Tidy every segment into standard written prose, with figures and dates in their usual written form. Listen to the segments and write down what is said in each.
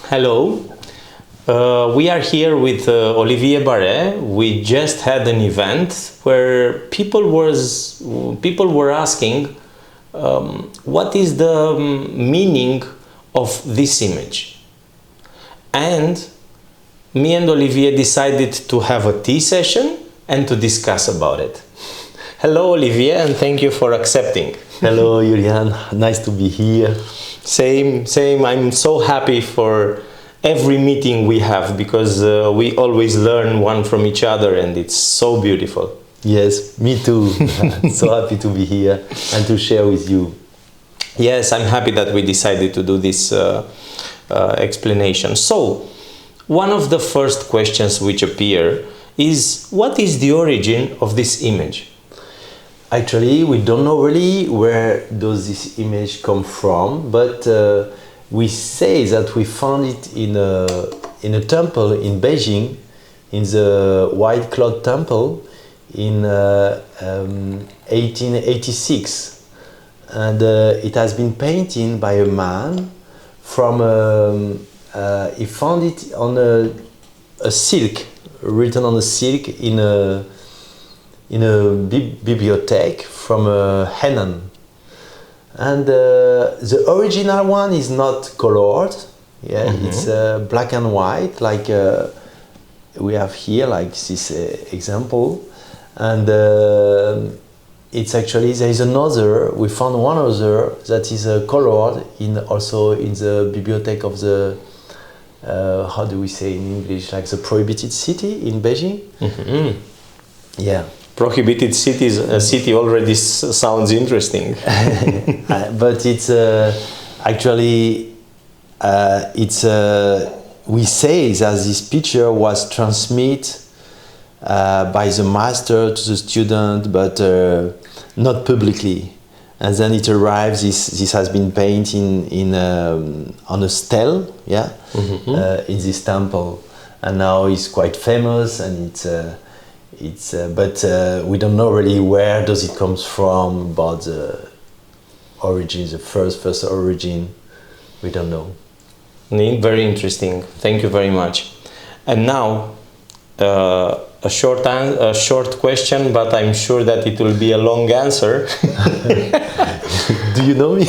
Hello. We are here with Olivier Barret. We just had an event where people were asking what is the meaning of this image. And me and Olivier decided to have a tea session and to discuss about it. Hello, Olivier, and thank you for accepting. Hello, Julian. Nice to be here. Same. I'm so happy for every meeting we have because we always learn one from each other and it's so beautiful. Yes, me too. So happy to be here and to share with you. Yes, I'm happy that we decided to do this explanation. So, one of the first questions which appear is, what is the origin of this image? Actually, we don't know really where does this image come from, but we say that we found it in a temple in Beijing, in the White Cloud Temple in 1886, and it has been painted by a man from he found it on a silk, written on a silk in a bibliothèque from Henan. And the original one is not colored, yeah, it's black and white, like we have here, like this example. And it's actually, there is another, we found one other that is colored also in the bibliothèque of the, how do we say in English, like the prohibited city in Beijing? Yeah. Prohibited city already sounds interesting. But it's actually we say that this picture was transmitted by the master to the student, but not publicly. And then it arrives. This has been painted on a stele, yeah, in this temple, and now it's quite famous, and but we don't know really where does it comes from, about the origin, the first origin. We don't know. Very interesting. Thank you very much. And now a short question, but I'm sure that it will be a long answer. Do you know me?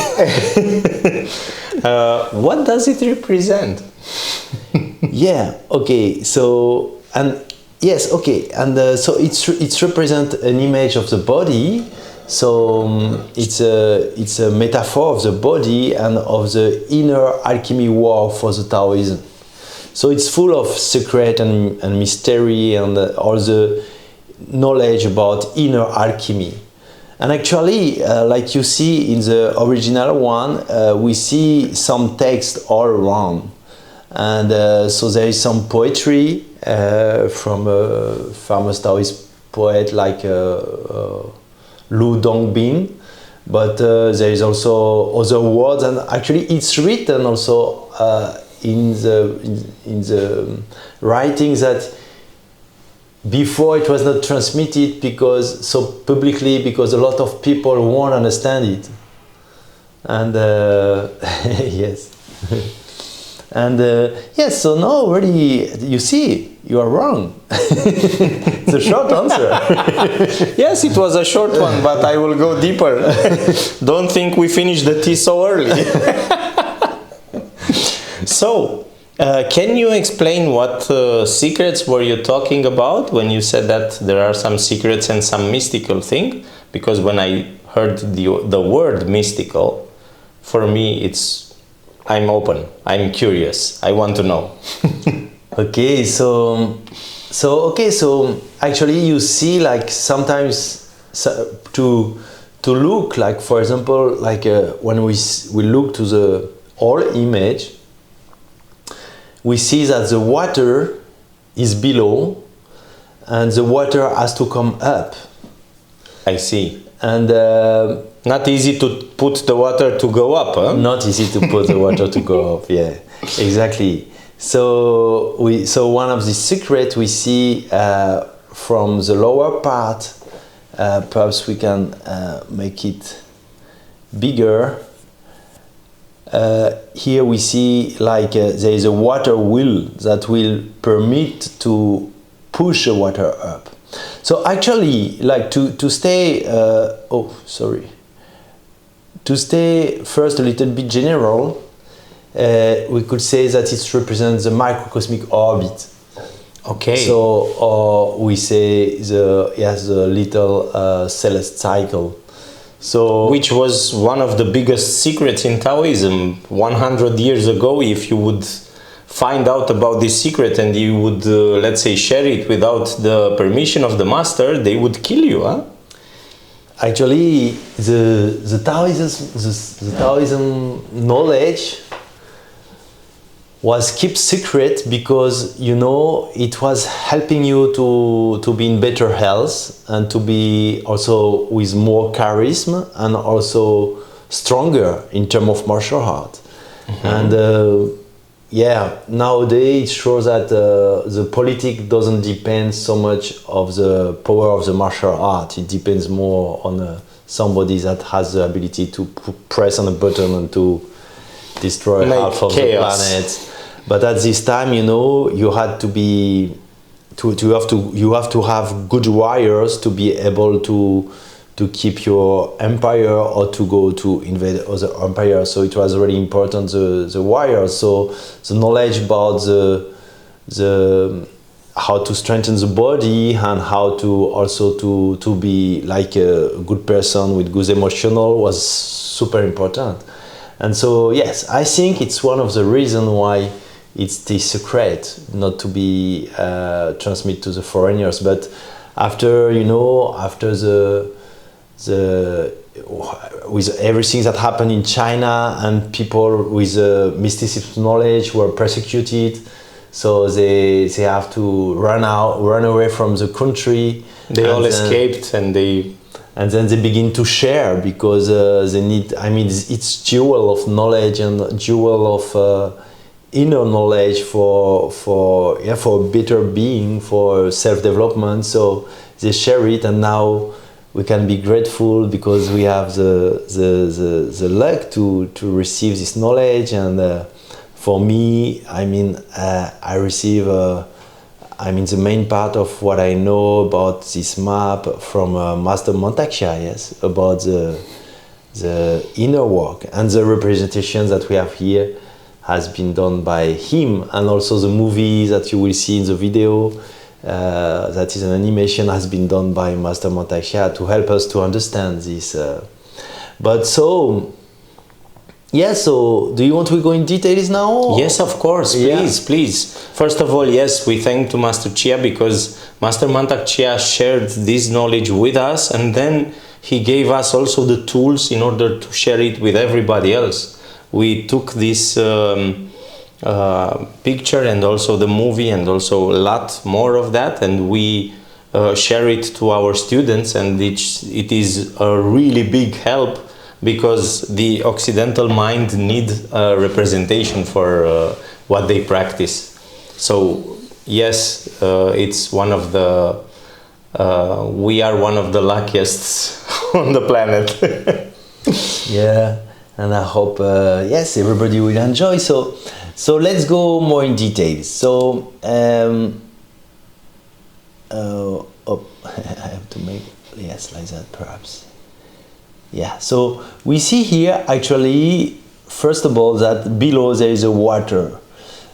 What does it represent? Yeah. Okay. So yes, okay, and so it's represent an image of the body. So it's a metaphor of the body and of the inner alchemy work for the Taoism. So it's full of secret and mystery and all the knowledge about inner alchemy. And actually, like you see in the original one, we see some text all around. And so there is some poetry from a famous Taoist poet like Lu Dongbin, but there is also other words, and actually it's written also in the writings that before it was not transmitted publicly because a lot of people won't understand it, and yes. And yes, so no, really, you see, you are wrong. It's a short answer. Yes, it was a short one, but I will go deeper. Don't think we finished the tea so early. So, can you explain what secrets were you talking about when you said that there are some secrets and some mystical thing? Because when I heard the word mystical, for me I'm open, I'm curious, I want to know. Okay, so actually you see, like, sometimes to look, like, for example, like when we look to the whole image, we see that the water is below and the water has to come up. I see. And not easy to put the water to go up, huh? Not easy to put the water to go up, yeah, exactly. So one of the secrets we see from the lower part, perhaps we can make it bigger. here we see like there is a water wheel that will permit to push the water up. So actually, like to stay, to stay first a little bit general, we could say that it represents the microcosmic orbit. Okay. So we say the little celeste cycle. So which was one of the biggest secrets in Taoism 100 years ago. If you would find out about this secret and you would, let's say, share it without the permission of the master, they would kill you, huh? Actually, the Taoism knowledge was kept secret because, you know, it was helping you to be in better health and to be also with more charisma and also stronger in terms of martial art. And nowadays it shows that the politics doesn't depend so much of the power of the martial art. It depends more on somebody that has the ability to press on a button and to destroy half of the planet. But at this time, you know, you had to be you have to have good warriors to be able to keep your empire or to go to invade other empires. So it was really important, the warriors. So the knowledge about the how to strengthen the body and how to also to be like a good person with good emotional was super important. And so yes, I think it's one of the reasons why it's the secret not to be transmitted to the foreigners. But after, you know, after with everything that happened in China and people with mysticism knowledge were persecuted, so they have to run away from the country. They all escaped and then they begin to share because they need, I mean, it's jewel of knowledge and jewel of inner knowledge for better being, for self-development. So they share it, and now we can be grateful because we have the luck to receive this knowledge. And for me, I mean, I receive the main part of what I know about this map from Master Montaxia, yes, about the inner work, and the representation that we have here has been done by him, and also the movie that you will see in the video, that is an animation, has been done by Master Montaxia to help us to understand this. But so, yeah, so do you want to go in details now? Yes, of course, please. First of all, yes, we thank to Master Chia because Master Mantak Chia shared this knowledge with us, and then he gave us also the tools in order to share it with everybody else. We took this picture and also the movie and also a lot more of that, and we share it to our students, and it is a really big help because the Occidental mind need a representation for what they practice. So yes, it's one of the we are one of the luckiest on the planet. Yeah, and I hope yes, everybody will enjoy. So let's go more in details. So I have to make, yes, like that perhaps. Yeah, so we see here actually, first of all, that below there is a water.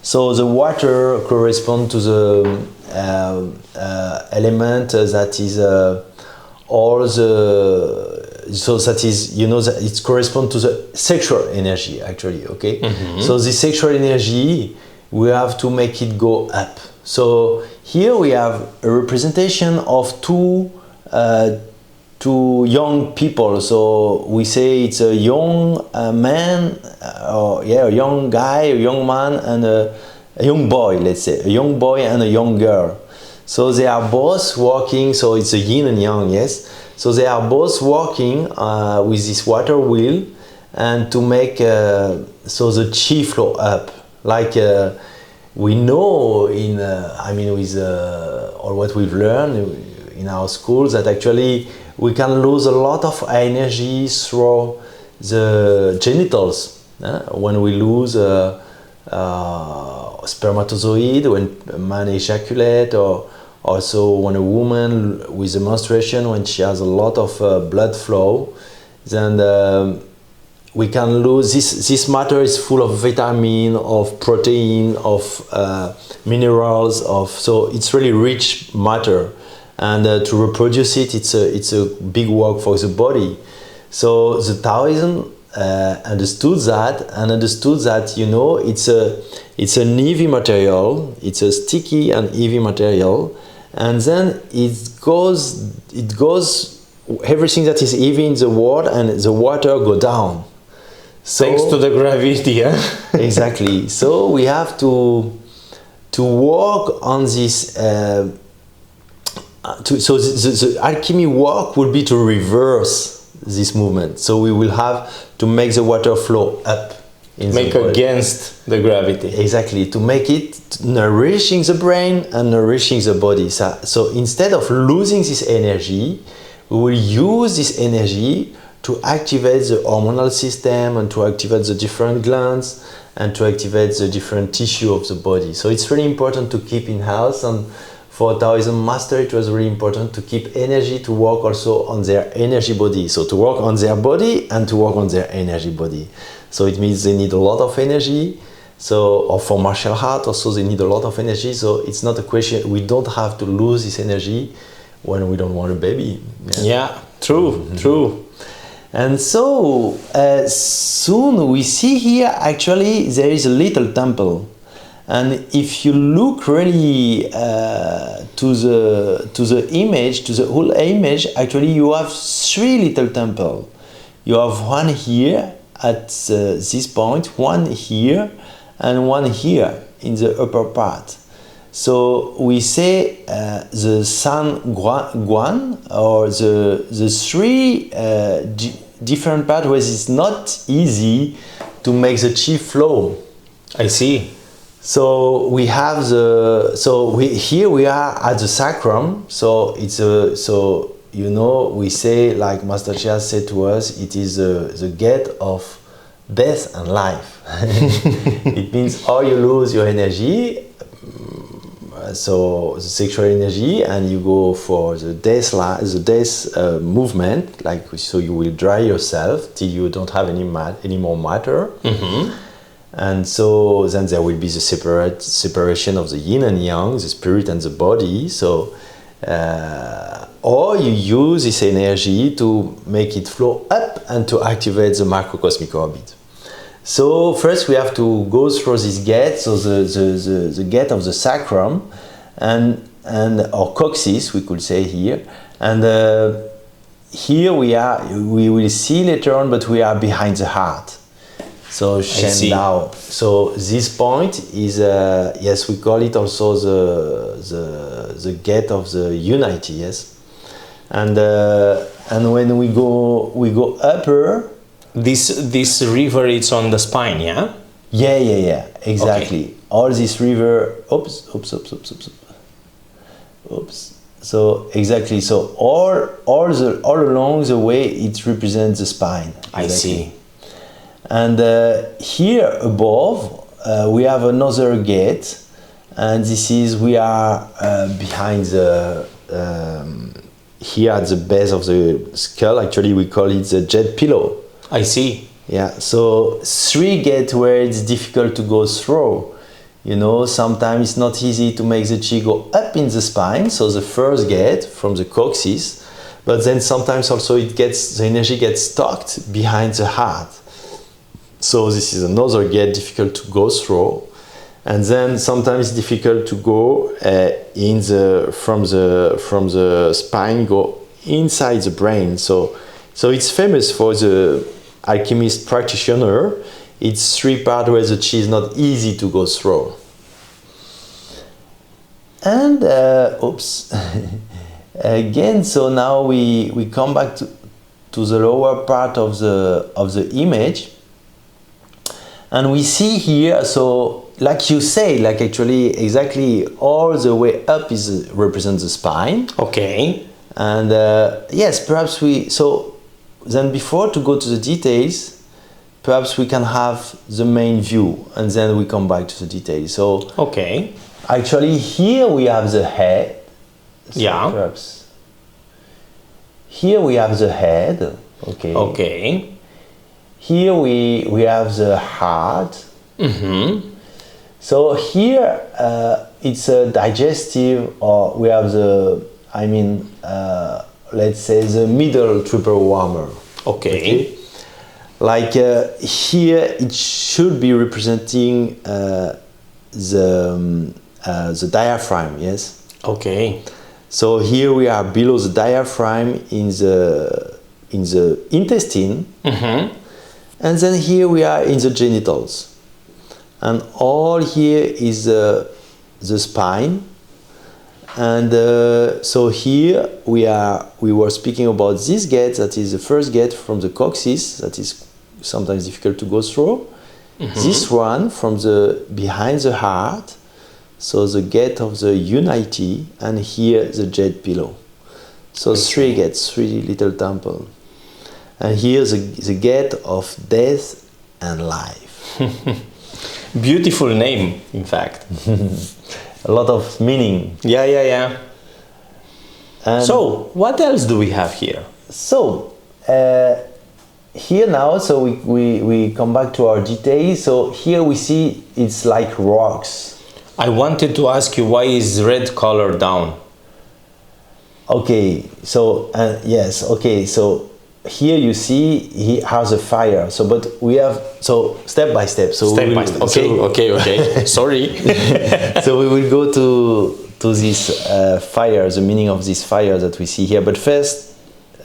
So the water corresponds to the element that is all the, so that is, you know, that it corresponds to the sexual energy actually, okay? Mm-hmm. So the sexual energy, we have to make it go up. So here we have a representation of two young people. So we say it's a young man, a young guy, a young man, and a young boy, let's say, a young boy and a young girl. So they are both walking, so it's a yin and yang, yes? So they are both walking with this water wheel, and to make so the chi flow up, like we know in, I mean, with all what we've learned in our schools, that actually we can lose a lot of energy through the genitals. When we lose spermatozoid, when a man ejaculate, or also when a woman with a menstruation, when she has a lot of blood flow, then we can lose this matter is full of vitamin, of protein, of minerals, so it's really rich matter, and to reproduce it, it's a big work for the body. So the Taoism understood that it's an heavy material, it's a sticky and heavy material, and then it goes everything that is heavy in the world, and the water go down. So, thanks to the gravity, yeah? Exactly. So we have to work on this. So the alchemy work will be to reverse this movement. So we will have to make the water flow up. Make against the gravity. Exactly. To make it nourishing the brain and nourishing the body. So instead of losing this energy, we will use this energy to activate the hormonal system and to activate the different glands and to activate the different tissue of the body. So it's really important to keep in health, and for Taoism master it was really important to keep energy to work also on their energy body. So to work on their body and to work on their energy body. So it means they need a lot of energy. So, or for martial art also they need a lot of energy. So it's not a question, we don't have to lose this energy when we don't want a baby. Yeah, true, true. And so soon we see here actually there is a little temple, and if you look really to the image, to the whole image, actually you have three little temples. You have one here at this point, one here, and one here in the upper part. So we say the San Guan, or the three different parts where it's not easy to make the chi flow. I see. So we have here we are at the sacrum. So it's we say, like Master Chia said to us, it is the gate of death and life. It means or you lose your energy, so the sexual energy, and you go for the death movement, like, so you will dry yourself till you don't have any more matter. Mm-hmm. And so then there will be the separation of the yin and yang, the spirit and the body. So or you use this energy to make it flow up and to activate the macrocosmic orbit. So first we have to go through this gate, so the gate of the sacrum, and or coccyx, we could say here, and here we will see later on, but we are behind the heart. So Shen Dao. So this point is yes, we call it also the gate of the unity. Yes, and when we go upper. This river, it's on the spine, yeah? Yeah, exactly. Okay. All this river, oops. So exactly. So all along the way, it represents the spine. Exactly. I see. And here above, we have another gate, and we are behind the here at the base of the skull. Actually, we call it the jet pillow. I see. Yeah, so three gates where it's difficult to go through. Sometimes it's not easy to make the chi go up in the spine. So the first gate from the coccyx, but then sometimes also the energy gets stuck behind the heart. So this is another gate difficult to go through, and then sometimes it's difficult to go from the spine go inside the brain. So it's famous for the alchemist practitioner. It's three parts where the chi is not easy to go through. And again, so now we come back to the lower part of the image, and we see here, so like you say, like actually exactly all the way up represents the spine. Okay. And yes, perhaps then before to go to the details, perhaps we can have the main view, and then we come back to the details. So Okay. actually here we have the head. So Yeah. perhaps here we have the head. Okay. Okay. Here we have the heart. Mm-hmm. So here it's a digestive, or we have the, let's say the middle triple warmer. Okay. Like here it should be representing the diaphragm, yes? Okay. So here we are below the diaphragm in the intestine, Mm-hmm. and then here we are in the genitals. And all here is the spine, and so here we were speaking about this gate, that is the first gate from the coccyx, that is sometimes difficult to go through. Mm-hmm. This one from the behind the heart, so the gate of the unity, and here the jet below. So three gates, three little temple, and here the gate of death and life. Beautiful name, in fact. A lot of meaning. Yeah. And So, what else do we have here? so here now, so we come back to our details. So here we see it's like rocks. I wanted to ask you, why is red color down? Okay, so yes, okay, so here you see he has a fire. So but we have, so step by step. So Step we by will, step. Okay. Sorry. So we will go to this fire, the meaning of this fire that we see here. But first,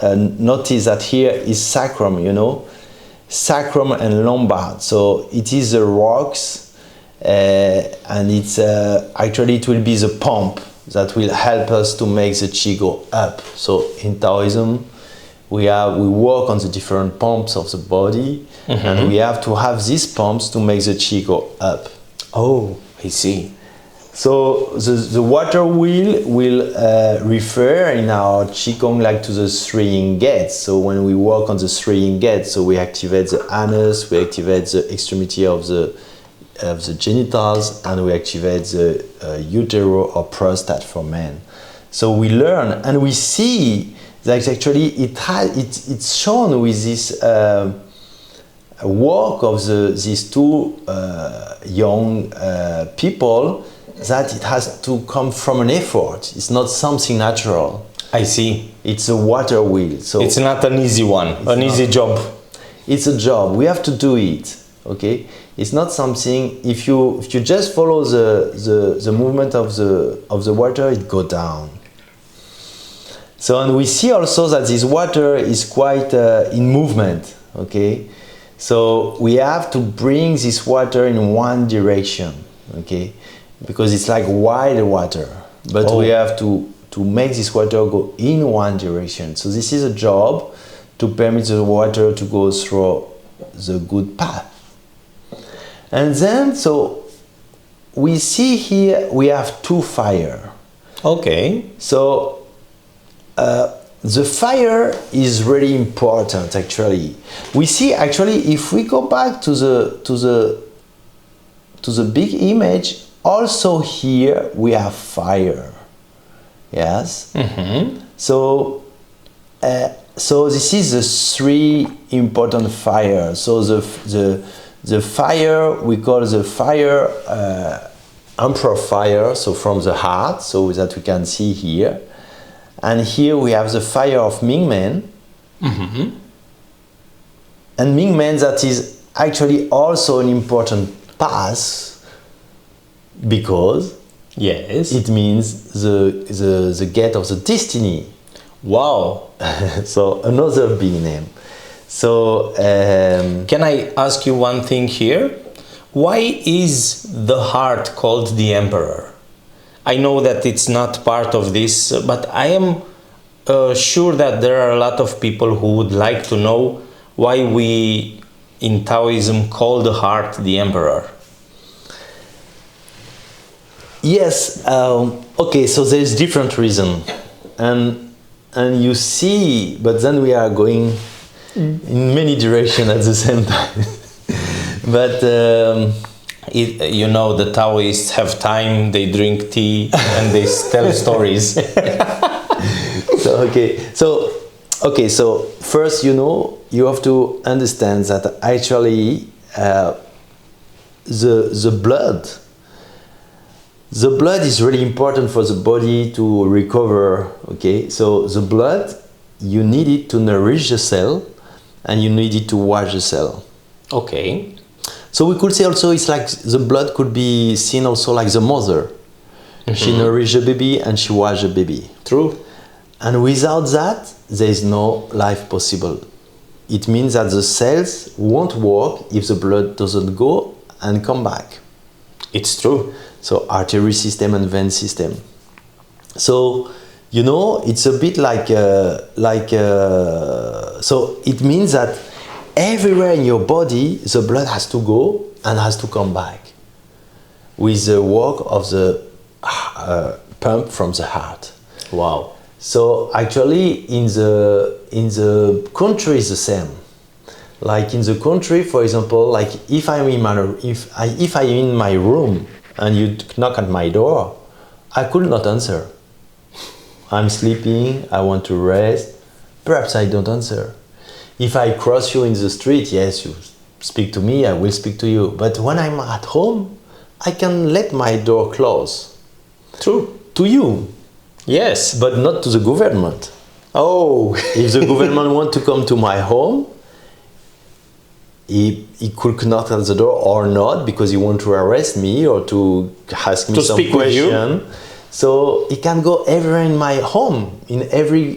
notice that here is sacrum, sacrum and lombard. So it is the rocks, and it's actually it will be the pump that will help us to make the qi go up. So in Taoism, we work on the different pumps of the body, mm-hmm. and we have to have these pumps to make the qi go up. Oh, I see. So the water wheel will refer in our Qigong like to the three yin gates. So when we work on the three yin gates, so we activate the anus, we activate the extremity of the genitals, and we activate the utero or prostate for men. So we learn and we see that actually it's shown with this work of these two young people, that it has to come from an effort. It's not something natural. I see. It's a water wheel. So it's not an easy one, an easy job. It's a job. We have to do it. Okay. It's not something. If you just follow the movement of the water, it go down. So and we see also that this water is quite in movement. Okay. So we have to bring this water in one direction. Okay. Because it's like wild water, but we have to make this water go in one direction. So this is a job to permit the water to go through the good path. And then, so we see here we have two fire. Okay. So the fire is really important. Actually, we see actually if we go back to the big image. Also here we have fire, yes. Mm-hmm. So this is the three important fires. So the fire we call the fire emperor fire. So from the heart, so that we can see here, and here we have the fire of Mingmen. Mm-hmm. And Mingmen, that is actually also an important path. Because yes, it means the gate of the destiny. Wow. So another big name. So can I ask you one thing here? Why is the heart called the emperor? I know that it's not part of this, but I am sure that there are a lot of people who would like to know why we in Taoism call the heart the emperor. Yes, okay, so there's different reason, and you see, but then we are going in many directions at the same time. But You know, the Taoists have time, they drink tea, and they tell stories. So first, you have to understand that actually the blood is really important for the body to recover. Okay, so the blood, you need it to nourish the cell, and you need it to wash the cell. Okay. So we could say also it's like the blood could be seen also like the mother. Mm-hmm. She nourishes the baby and she washes the baby. True. And without that, there is no life possible. It means that the cells won't work if the blood doesn't go and come back. It's true. So artery system and vein system. So, it's a bit so it means that everywhere in your body, the blood has to go and has to come back with the work of the pump from the heart. Wow. So actually, in the country is the same. Like in the country, for example, like if I'm in my room and you knock at my door, I could not answer. I'm sleeping. I want to rest. Perhaps I don't answer. If I cross you in the street, yes, you speak to me, I will speak to you. But when I'm at home, I can let my door close. True. To you. Yes. But not to the government. Oh. If the government want to come to my home, he could knock at the door or not, because he want to arrest me or to ask me some question. So he can go everywhere in my home, in every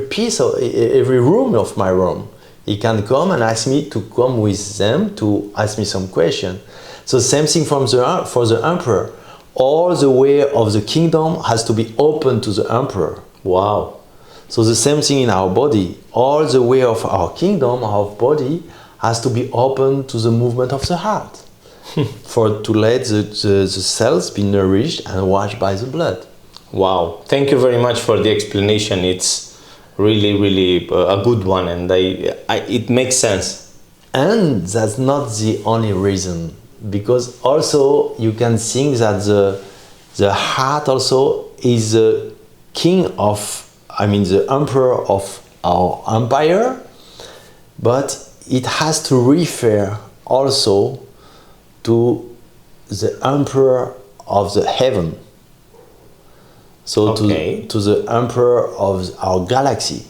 piece of every room of my room. He can come and ask me to come with them to ask me some question. So same thing for the emperor. All the way of the kingdom has to be open to the emperor. Wow. So the same thing in our body. All the way of our kingdom, our body, has to be open to the movement of the heart. To let the cells be nourished and washed by the blood. Wow, thank you very much for the explanation. It's really a good one, and it makes sense. And that's not the only reason, because also you can think that the heart also is the the emperor of our empire, but it has to refer also to the emperor of the heaven. So to the emperor of our galaxy.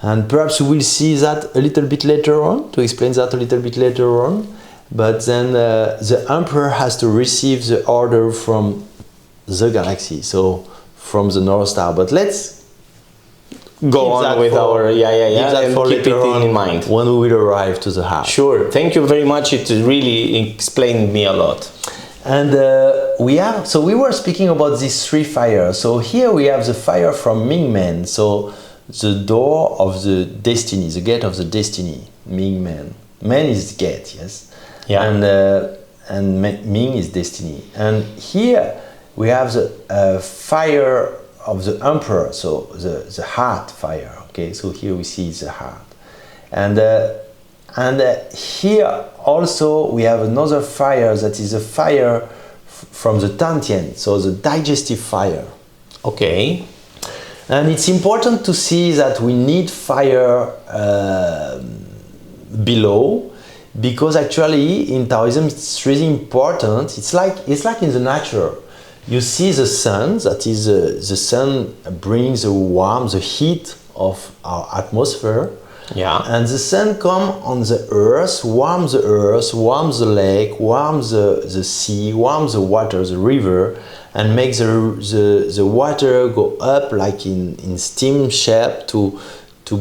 And perhaps we will see that a little bit later on, to explain that a little bit later on. But then the emperor has to receive the order from the galaxy, so from the North Star. But let's go on with and keep it in mind when we will arrive to the heart. Sure, thank you very much. It really explained me a lot. And we were speaking about these three fires. So here we have the fire from Ming Men. So the door of the destiny, the gate of the destiny, Ming Men. Men is gate, yes. Yeah. And Ming is destiny. And here we have the fire of the emperor, so the heart fire. Okay, so here we see the heart, and here also we have another fire that is a fire from the Dantian, so the digestive fire. Okay, and it's important to see that we need fire below, because actually in Taoism it's really important. It's like in the nature. You see the sun, that is the sun brings the warmth, the heat of our atmosphere. Yeah. And the sun comes on the earth, warms the lake, warms the sea, warms the water, the river, and makes the water go up like in steam shape to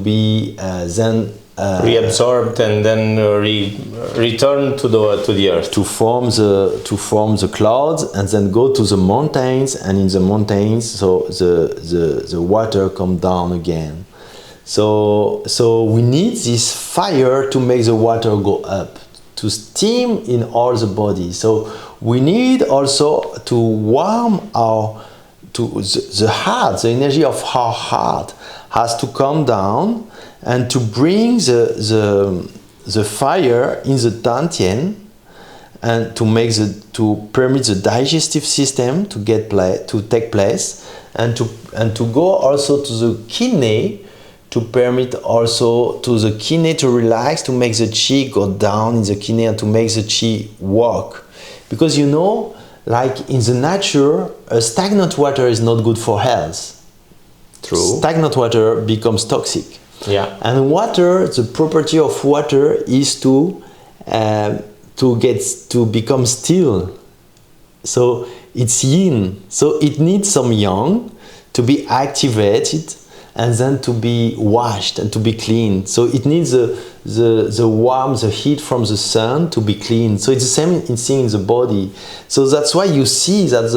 be then reabsorbed and then return to the earth, to form the clouds, and then go to the mountains, and in the mountains so the water come down again. So we need this fire to make the water go up, to steam in all the body. So we need also to warm the heart. The energy of our heart has to come down, and to bring the the fire in the dantian, and to permit the digestive system to take place, and to go also to the kidney, to permit also to the kidney to relax, to make the qi go down in the kidney and to make the qi work. Because like in the nature, stagnant water is not good for health. True. Stagnant water becomes toxic. Yeah. And water, the property of water is to become still. So it's yin. So it needs some yang to be activated and then to be washed and to be cleaned. So it needs the warmth, the heat from the sun to be clean. So it's the same thing in the body. So that's why you see that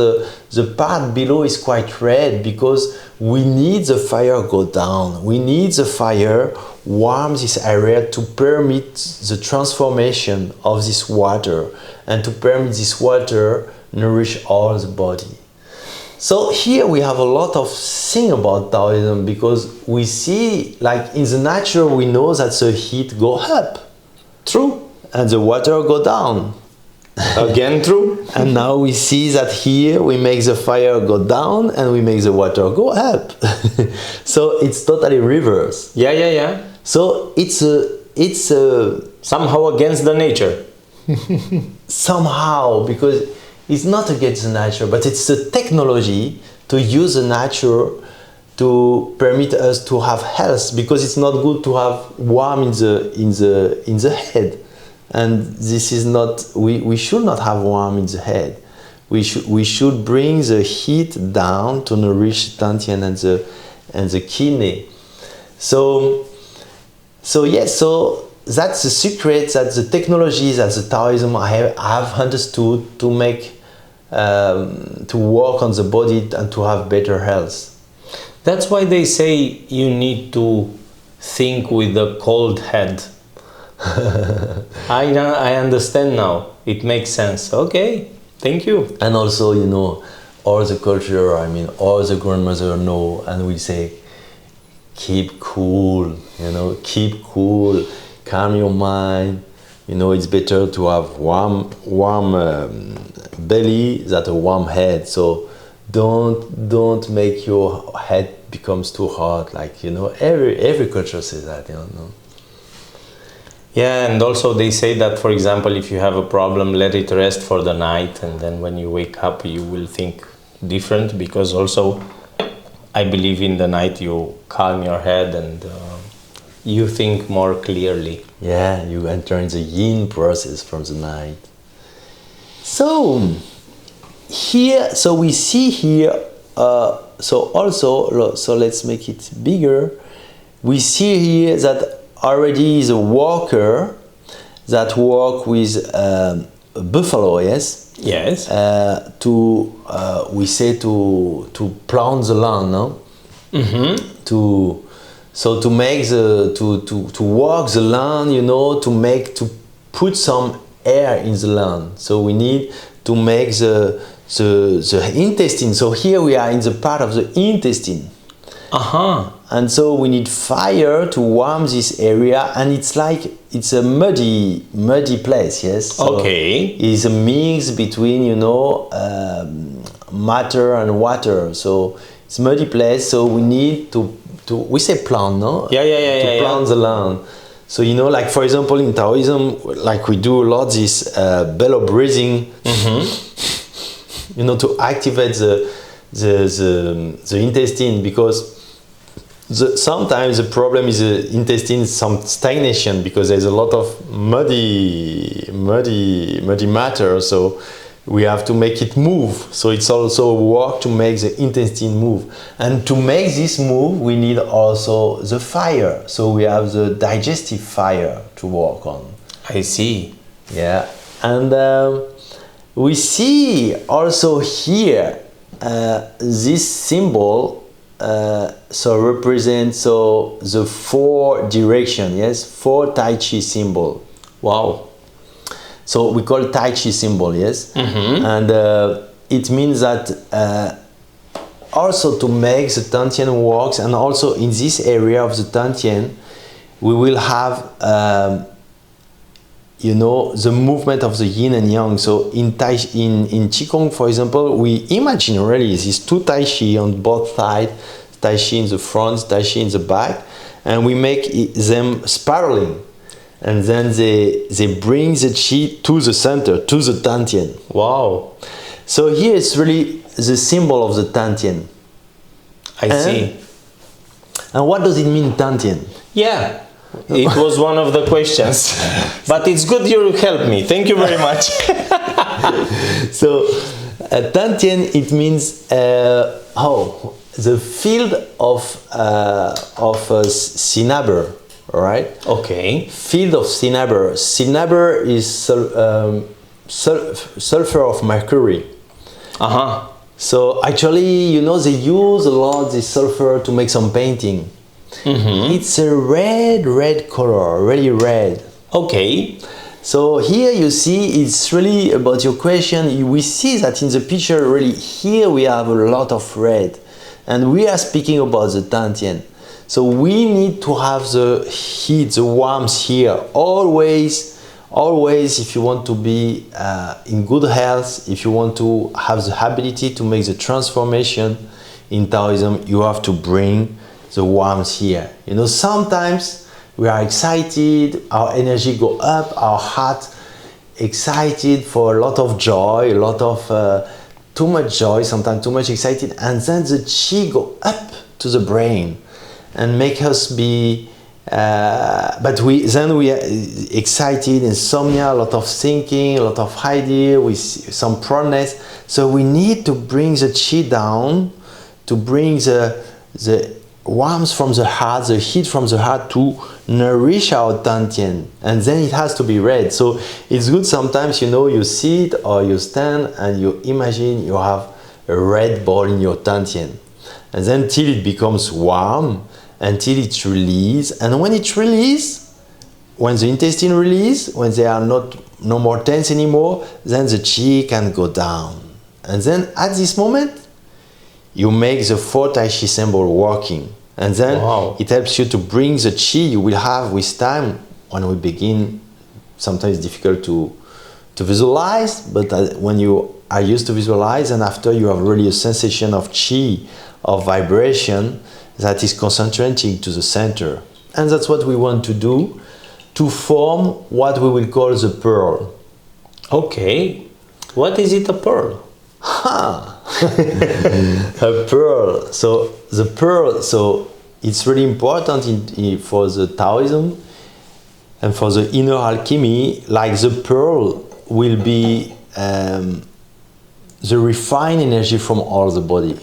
the part below is quite red, because we need the fire go down. We need the fire warm this area to permit the transformation of this water and to permit this water nourish all the body. So here we have a lot of thing about Taoism, because we see, like in the nature, we know that the heat go up. True. And the water go down. Again, true. And now we see that here we make the fire go down and we make the water go up. So it's totally reverse. Yeah. So it's somehow against the nature. Somehow, because it's not against the nature, but it's the technology to use the nature to permit us to have health, because it's not good to have warm in the head, and this is not, we should not have warm in the head. We should bring the heat down to nourish the dantian and the kidney. So that's the secret, that the technologies that the Taoism have understood to make to work on the body and to have better health. That's why they say you need to think with a cold head. I understand now. It makes sense. Okay, thank you. And also, all the culture, all the grandmother know, and we say, keep cool, keep cool, calm your mind. It's better to have warm belly than a warm head. So don't make your head becomes too hot. Like every culture says that. Yeah, and also they say that, for example, if you have a problem, let it rest for the night, and then when you wake up, you will think different. Because also, I believe in the night you calm your head and you think more clearly. Yeah, you enter in the yin process from the night. So we see here, so let's make it bigger. We see here that already is a worker that work with buffalo, yes? Yes. We say to plant the land, no? Mm-hmm. To make to work the land, to put some air in the land. So we need to make the intestine. So here we are in the part of the intestine. And so we need fire to warm this area, and it's a muddy place, yes? So okay. It's a mix between, matter and water. So it's a muddy place, so we need to we say plant, no? Yeah. To plant the land. So, like for example in Taoism, like we do a lot this bellow breathing, mm-hmm. To activate the intestine, because sometimes the problem is the intestine, some stagnation, because there's a lot of muddy matter. So we have to make it move. So it's also work to make the intestine move. And to make this move, we need also the fire. So we have the digestive fire to work on. I see. Yeah. And we see also here this symbol represents the 4 direction, yes? 4 Tai Chi symbol. Wow. So we call Tai Chi symbol, yes? Mm-hmm. And it means that also to make the dantian works, and also in this area of the dantian, we will have you know, the movement of the yin and yang. So in Qigong, for example, we imagine really these two Tai Chi on both sides, Tai Chi in the front, Tai Chi in the back, and we make them spiraling. And then they bring the Qi to the center, to the Dantian. Wow. So here it's really the symbol of the Dantian. I see. And what does it mean, Dantian? Yeah. It was one of the questions, but it's good you helped me. Thank you very much. So, Dantian, it means the field of cinnabar, right? Okay. Field of cinnabar. Cinnabar is sulfur of mercury. Uh-huh. So actually, you know, they use a lot this sulfur to make some painting. Mm-hmm. It's a red color, really red. Okay. So here you see, it's really about your question. We see that in the picture, really, here we have a lot of red. And we are speaking about the Dantian. So we need to have the heat, the warmth here. Always, if you want to be in good health, if you want to have the ability to make the transformation in Taoism, you have to bring the warmth here. You know, sometimes we are excited, our energy go up, our heart excited for a lot of joy, a lot of too much joy, sometimes too much excited, and then the Qi go up to the brain and make us be but we are excited, insomnia, a lot of thinking, a lot of idea, with some proneness. So we need to bring the Qi down, to bring the warmth from the heart, the heat from the heart, to nourish our Dantian, and then it has to be red. So it's good sometimes, you know, you sit or you stand and you imagine you have a red ball in your Dantian, and then till it becomes warm, until it's released. And when it's released, when the intestine release, when they are no more tense anymore, then the Qi can go down. And then at this moment, you make the 4 Tai Chi symbol working. And then it helps you to bring the Qi you will have with time. When we begin, sometimes it's difficult to visualize, but when you are used to visualize, and after you have really a sensation of Qi, of vibration, that is concentrating to the center. And that's what we want to do, to form what we will call the pearl. Okay. What is it, a pearl? A pearl. So the pearl, so it's really important for the Taoism and for the inner alchemy. Like the pearl will be the refined energy from all the body.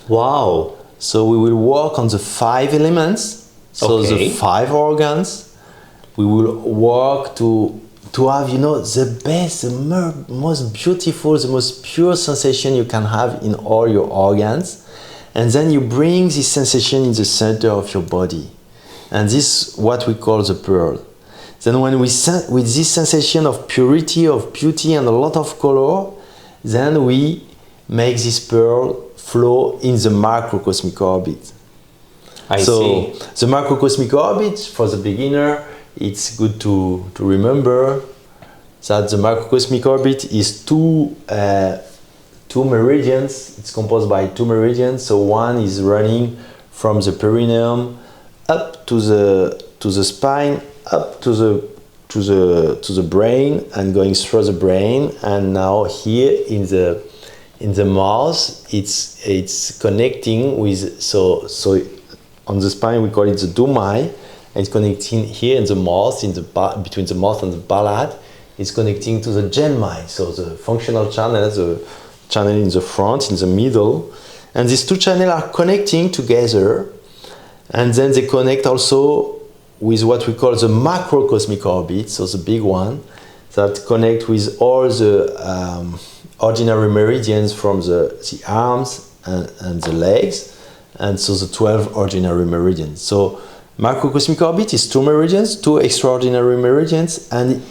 Wow. So we will work on the 5 elements, so the 5 organs. We will work to have, you know, the best, the most beautiful, the most pure sensation you can have in all your organs. And then you bring this sensation in the center of your body. And this is what we call the pearl. Then when with this sensation of purity, of beauty, and a lot of color, then we make this pearl flow in the macrocosmic orbit. I see. The macrocosmic orbit, for the beginner, it's good to remember that the macrocosmic orbit is two meridians. It's composed by 2 meridians. So one is running from the perineum up to the spine, up to the brain, and going through the brain. And now here in the mouth, it's connecting with, so on the spine we call it the dumai, and it's connecting here in the mouth, between the mouth and the palate. It's connecting to the genmai, so the functional channel, the channel in the front, in the middle, and these 2 channels are connecting together, and then they connect also with what we call the macrocosmic orbit, so the big one that connect with all the ordinary meridians from the arms and the legs, and so the 12 ordinary meridians. So macrocosmic orbit is 2 meridians, 2 extraordinary meridians, and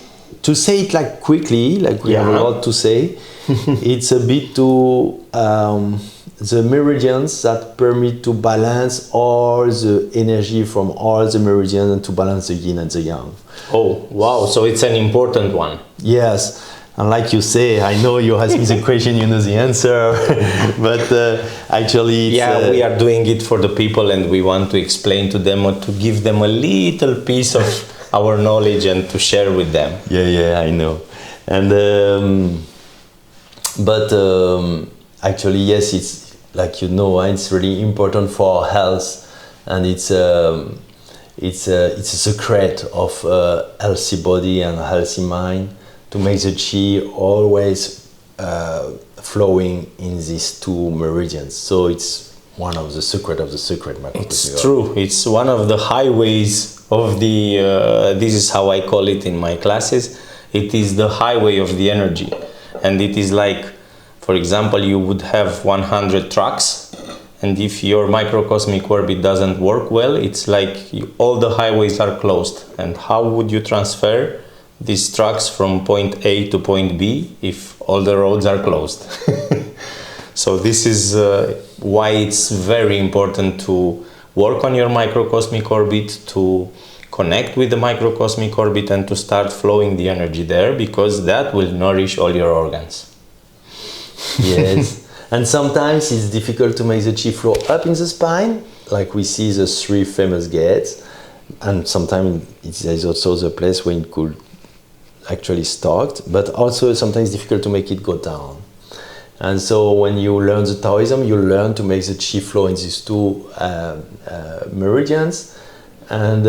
to say it like quickly, like we have a lot to say, it's a bit to the meridians that permit to balance all the energy from all the meridians and to balance the yin and the yang. Oh, wow. So it's an important one. Yes. And like you say, I know you ask me the question, you know the answer, but actually, it's, we are doing it for the people, and we want to explain to them or to give them a little piece of our knowledge and to share with them. Yeah, I know. And actually, yes, it's like it's really important for our health, and it's a secret of a healthy body and a healthy mind, to make the qi always flowing in these two meridians. So it's one of the secret of the secret. It's true. It's one of the highways of the, this is how I call it in my classes, it is the highway of the energy. And it is like, for example, you would have 100 trucks, and if your microcosmic orbit doesn't work well, it's like all the highways are closed. And how would you transfer these trucks from point A to point B if all the roads are closed? So this is why it's very important to work on your microcosmic orbit, to connect with the microcosmic orbit and to start flowing the energy there, because that will nourish all your organs. Yes. And sometimes it's difficult to make the qi flow up in the spine, like we see the 3 famous gates, and sometimes there's also the place where it could actually start, but also sometimes it's difficult to make it go down. And so when you learn the Taoism, you learn to make the qi flow in these two meridians, and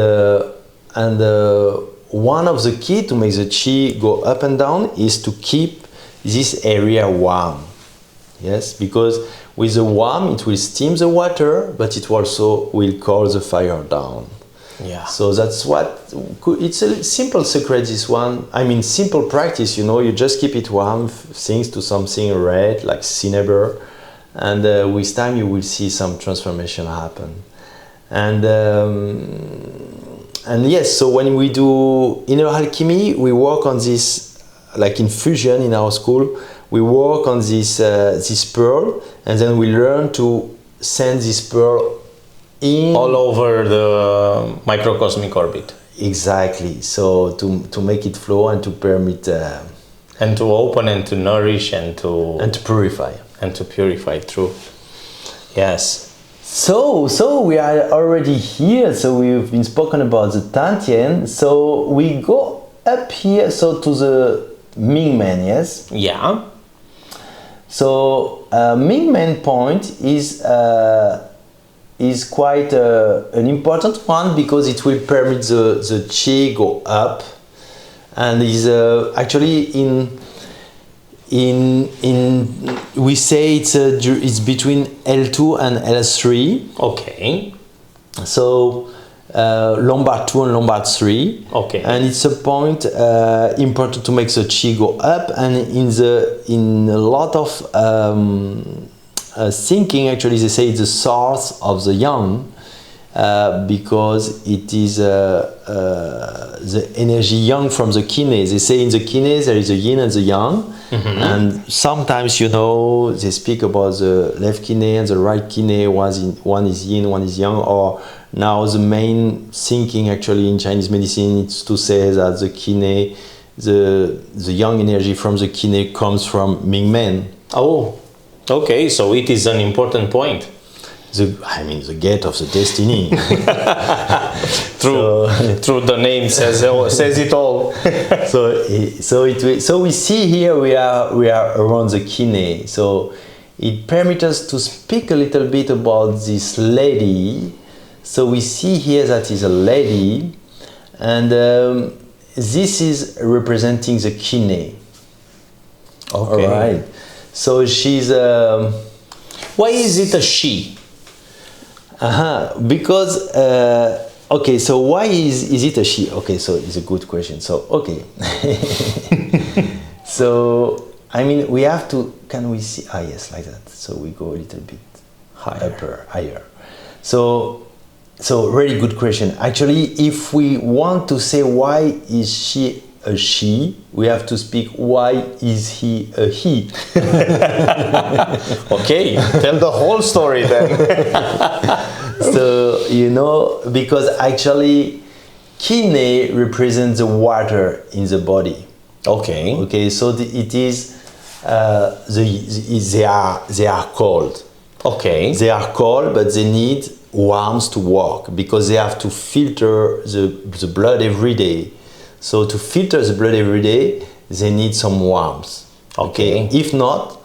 one of the key to make the qi go up and down is to keep this area warm. Yes, because with the warm it will steam the water, but it also will cool the fire down. Yeah. So that's what, it's a simple secret, this one. I mean, simple practice, you just keep it warm, things to something red, like cinnabar, and with time you will see some transformation happen. And yes, so when we do inner alchemy, we work on this, like in fusion in our school, we work on this, this pearl, and then we learn to send this pearl in all over the microcosmic orbit. Exactly. So to make it flow and to permit and to open and to nourish and to purify. And to purify. True. Yes. So we are already here. So we've been spoken about the Tantien. So we go up here. So to the Ming Men. Yes. Yeah. So Ming Men point is quite an important one, because it will permit the qi go up, and is actually in we say it's between L2 and L3. Okay. So Lombard 2 and Lombard 3. Okay. And it's a point important to make the qi go up, and in a lot of thinking, actually they say it's the source of the yang, because it is the energy yang from the kine. They say in the kine there is a yin and the yang, and sometimes they speak about the left kine and the right kine, one is yin, one is yang, or now the main thinking actually in Chinese medicine is to say that the kine, the yang energy from the kine comes from Ming Men. Oh. Okay, so it is an important point. The gate of the destiny. True. The name says it all. So we see here we are around the kine. So it permits us to speak a little bit about this lady. So we see here that is a lady, and this is representing the kine. Okay. All right. So she's why is it a she? Because okay, so why is it a she? Okay, so it's a good question. So okay. So we have to, can we see, yes, like that. So we go a little bit higher. So really good question. Actually, if we want to say why is she a she, we have to speak why is he a he. Okay, tell the whole story then. So because actually Qi represents the water in the body. Okay. Okay, so it is they are cold. Okay. They are cold, but they need warmth to work because they have to filter the blood every day. So to filter the blood every day, they need some warmth. Okay. If not,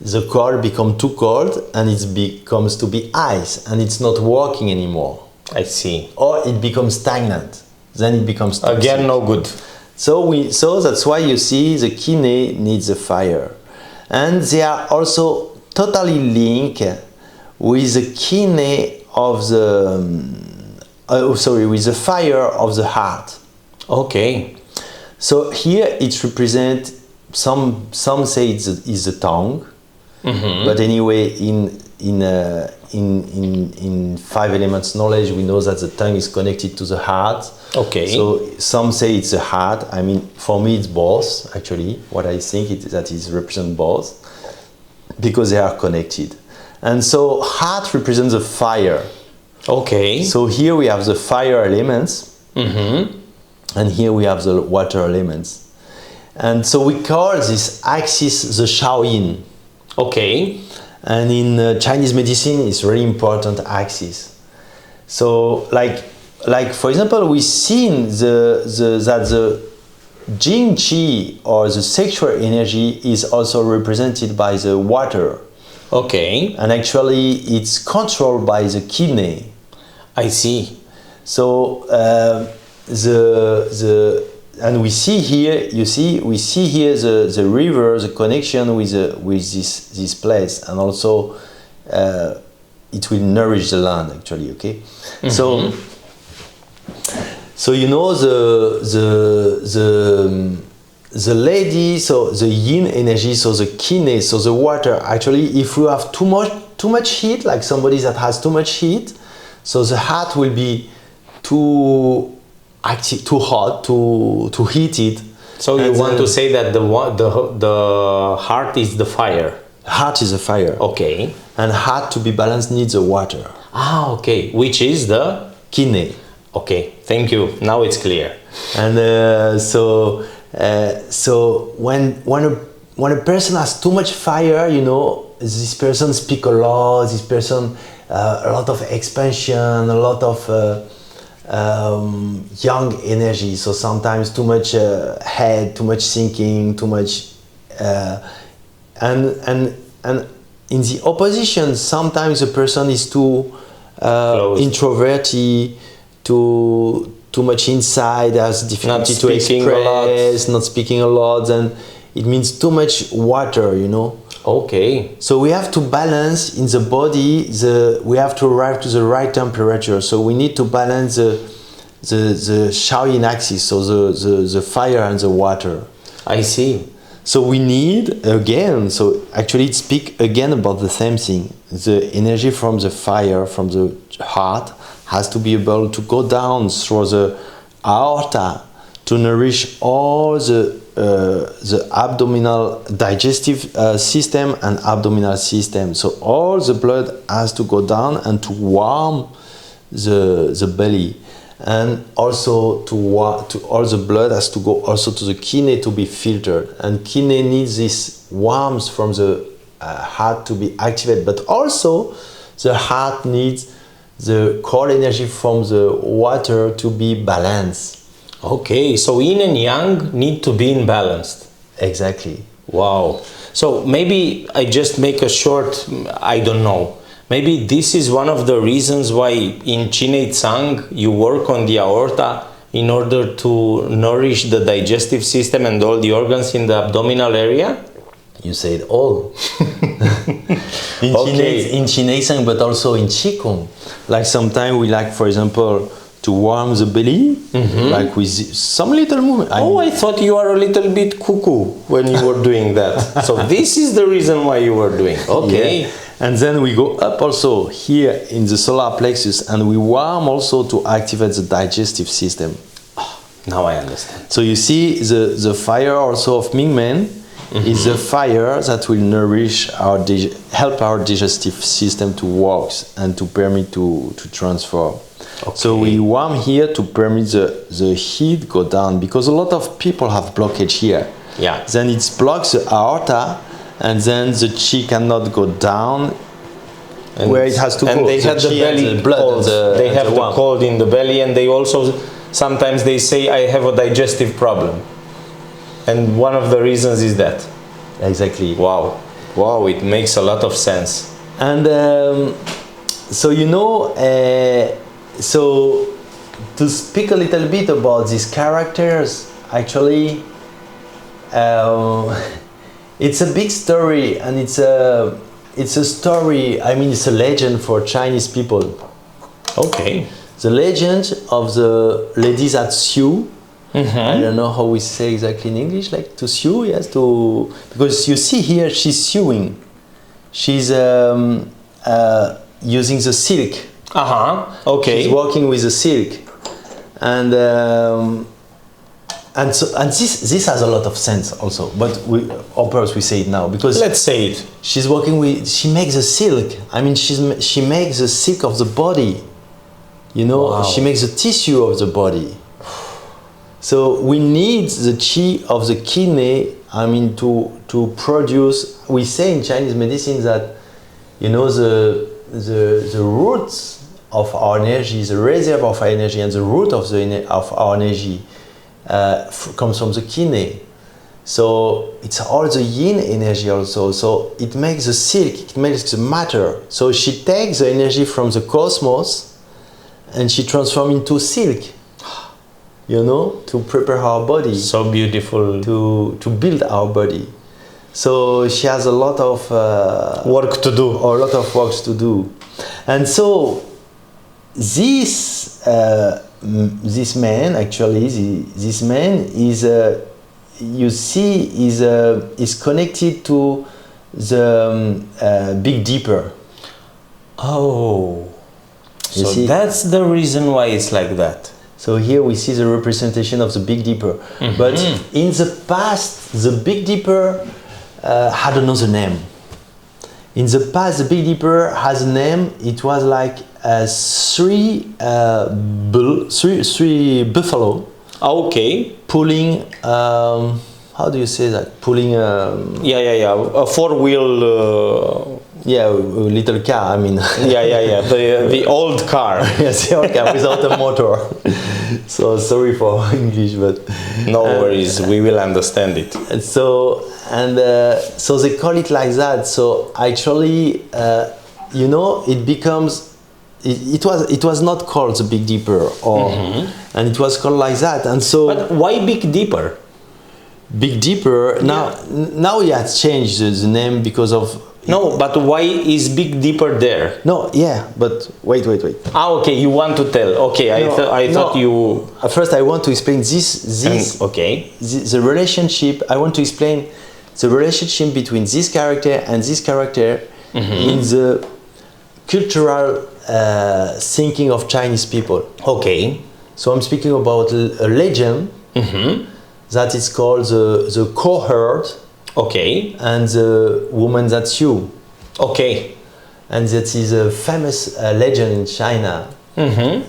the cold becomes too cold and it becomes to be ice and it's not working anymore. I see. Or it becomes stagnant. Then it becomes toxic. Again, no good. So that's why you see the Qi needs the fire. And they are also totally linked with the Qi of the with the fire of the heart. Okay. So here it represents some say it's the tongue, but anyway in five elements knowledge we know that the tongue is connected to the heart. Okay. So some say it's the heart. I mean, for me it's both actually. What I think that it represents both because they are connected. And so heart represents the fire. Okay. So here we have the fire elements, and here we have the water elements. And so we call this axis the Shaoyin. Okay. And in Chinese medicine, it's really important axis. So like for example, we've seen that the Jing Qi or the sexual energy is also represented by the water. Okay. And actually, it's controlled by the Qi. I see. So and we see here, we see here the river, the connection with this place, and also it will nourish the land actually. Okay, so you know the lady, so the yin energy, so the Qi, so the water. Actually, if you have too much heat, like somebody that has too much heat, so the heart will be too active, too hot, too heated. So you want to say that the heart is the fire? Heart is a fire. Okay. And heart to be balanced needs the water. Ah, okay. Which is the Qi. Okay. Thank you. Now it's clear. And so when a person has too much fire, you know, this person speak a lot. This person a lot of expansion, a lot of young energy. So sometimes too much head, too much thinking, too much, and in the opposition, sometimes a person is too introverted, too much inside, has difficulty to express, not speaking a lot, and it means too much water, you know. Okay. So we have to balance in the body. We have to arrive to the right temperature. So we need to balance the Shaoyin axis, so the fire and the water. I see. So we need again. So actually, it speaks again about the same thing. The energy from the fire, from the heart, has to be able to go down through the aorta to nourish all the abdominal digestive system and abdominal system. So all the blood has to go down and to warm the belly, and also to all the blood has to go also to the Qi to be filtered. And Qi needs this warmth from the heart to be activated, but also the heart needs the core energy from the water to be balanced. Okay, so yin and yang need to be in balance. Exactly. Wow. So maybe I just make a short, I don't know. Maybe this is one of the reasons why in Qi Tsang you work on the aorta in order to nourish the digestive system and all the organs in the abdominal area? You said all. In Qi Tsang, but also in Qigong. Like sometimes we like, for example, to warm the belly, like with some little movement. I thought you are a little bit cuckoo when you were doing that. So this is the reason why you were doing. Okay. Yeah. And then we go up also here in the solar plexus, and we warm also to activate the digestive system. Now I understand. So you see the fire also of Mingmen is the fire that will nourish help our digestive system to work and to permit to transform. So we warm here to permit the heat go down, because a lot of people have blockage here. Yeah. Then it blocks the aorta, and then the chi cannot go down where it has to go. And they had the chi belly and the blood cold. They have the cold in the belly, and they also sometimes they say, I have a digestive problem. And one of the reasons is that. Exactly. Wow. Wow, it makes a lot of sense. And so so to speak a little bit about these characters, actually, it's a big story, and it's a story. I mean, it's a legend for Chinese people. Okay. The legend of the ladies at Sioux. I don't know how we say exactly in English, like to sew, yes, because you see here she's sewing. She's using the silk. Okay. She's working with the silk, and this has a lot of sense also. But on purpose we say it now because let's say it. She's working with. She makes the silk. I mean, she makes the silk of the body. You know, wow. She makes the tissue of the body. So we need the chi of the kidney, I mean, to produce. We say in Chinese medicine that, you know, the roots of our energy, the reserve of our energy, and the root of our energy comes from the kidney. So it's all the yin energy also. So it makes the silk, it makes the matter. So she takes the energy from the cosmos and she transforms into silk. You know, to prepare our body. So beautiful. To build our body. So she has a lot of work to do. Or a lot of works to do. And so this man, actually, this man is, you see, is connected to the Big Dipper. Oh. So that's the reason why it's like that. So here we see the representation of the Big Dipper. But in the past, the Big Dipper had another name. In the past, the Big Dipper has a name. It was like three buffalo. Okay. Pulling, how do you say that? Pulling. A four-wheel. Yeah, a little car, I mean. The old car. Yes, the old car without a motor. So sorry for English, but... No worries, we will understand it. So they call it like that. So actually, you know, it becomes... It was not called the Big Dipper, and it was called like that. And so... But why Big Dipper? Big Dipper, now it has changed the name because of... No, but why is Big Dipper there? No, yeah, but wait. Okay, you want to tell. Okay, I thought you... First, I want to explain the relationship. I want to explain the relationship between this character and this character in the cultural thinking of Chinese people. Okay. So I'm speaking about a legend that is called the cohort. Okay. And the woman that's you. Okay. And that is a famous legend in China. And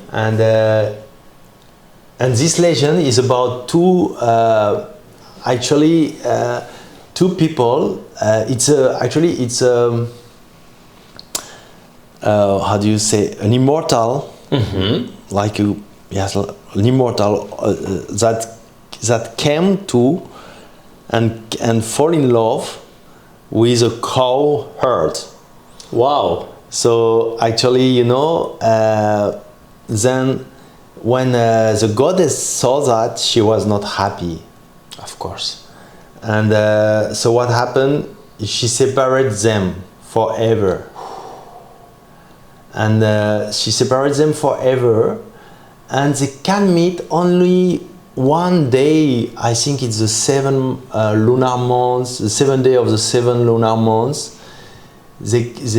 this legend is about two people. It's how do you say, an immortal, like an immortal that came to and fall in love with a cow herd. Wow. So actually, you know, then when the goddess saw that, she was not happy. Of course. And so what happened? She separated them forever. And she separated them forever, and they can meet only one day. I think it's the 7 lunar months, the 7th day of the 7 lunar months. There is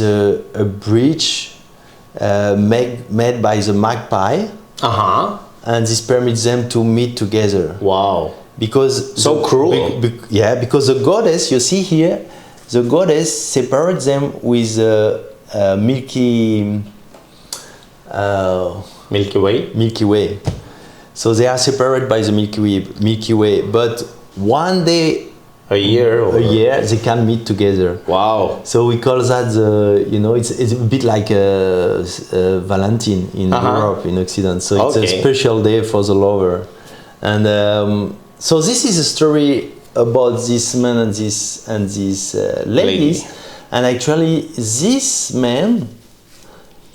a bridge made by the magpie, and this permits them to meet together. Wow! Because so cruel. Because the goddess, you see here, the goddess separates them with milky Milky Way. Milky Way. So they are separated by the Milky Way, but one day A year they can meet together. Wow. So we call that it's a bit like Valentine in Europe, in Occident. So it's a special day for the lover, and so this is a story about this man and this ladies, and actually this man,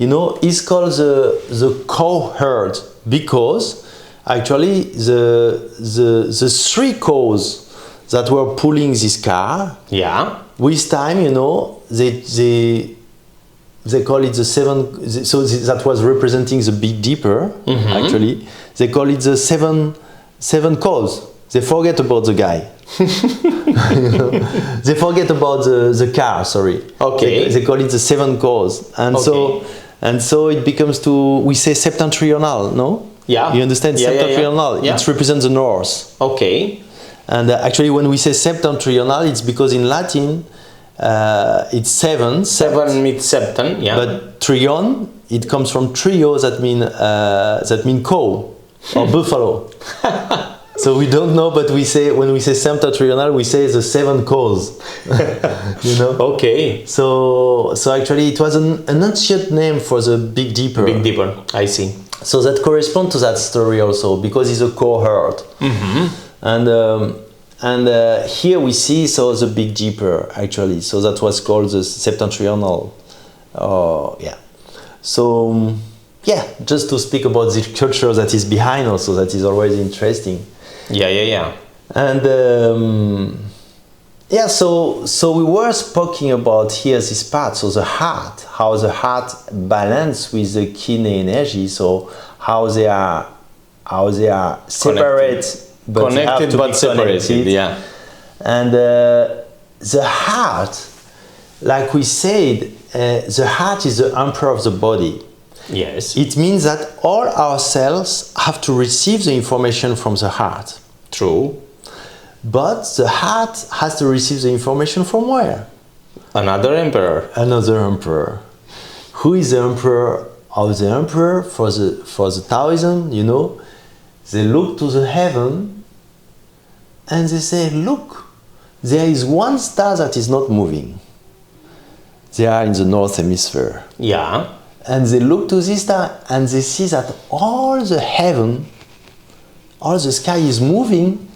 is called the cowherd because actually the three cows that were pulling this car. Yeah. With time, they call it the seven. So that was representing the Big Dipper. Actually, they call it the seven cows. They forget about the guy. They forget about the car. Sorry. Okay. They call it the seven cows, and so it becomes we say septentrional. No. Yeah. You understand septentrional? Yeah. It represents the north. Okay. And actually, when we say septentrional, it's because in Latin it's seven. Seven means septen, yeah. But trion, it comes from trio, that mean cow or buffalo. So we don't know, but when we say septentrional, we say the seven cows. Okay. So actually, it was an ancient name for the Big Dipper. Big Dipper, I see. So that corresponds to that story also, because he's a cowherd. And here we see the Big Dipper actually. So that was called the septentrional. So just to speak about the culture that is behind also, that is always interesting. Yeah. And so we were speaking about here this part. So the heart, how the heart balance with the kidney energy. So how they are separate. Connected but separated, yeah. And the heart, like we said, the heart is the emperor of the body. Yes. It means that all our cells have to receive the information from the heart. True. But the heart has to receive the information from where? Another emperor. Another emperor. Who is the emperor of the emperor for the Taoism? They look to the heaven and they say, look, there is one star that is not moving. They are in the north hemisphere. Yeah. And they look to this star and they see that all the heaven, all the sky is moving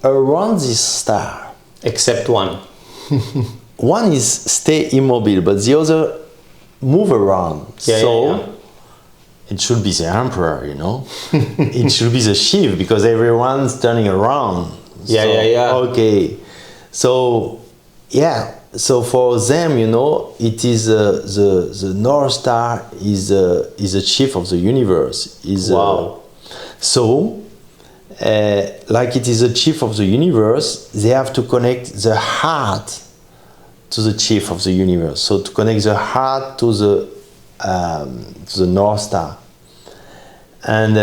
around this star. Except one. One is stay immobile, but the other move around. It should be the emperor, It should be the chief because everyone's turning around. Okay. So for them, it is the North Star is the chief of the universe. Wow. Like it is the chief of the universe, they have to connect the heart to the chief of the universe. So to connect the heart to the North Star. And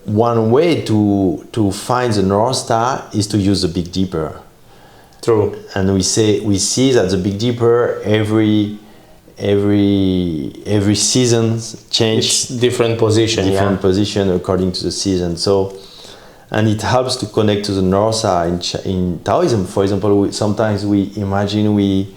one way to find the North Star is to use the Big Dipper. True. And we see that the Big Dipper every season change. It's different position according to the season. So, and it helps to connect to the North Star in Taoism. For example, sometimes we imagine we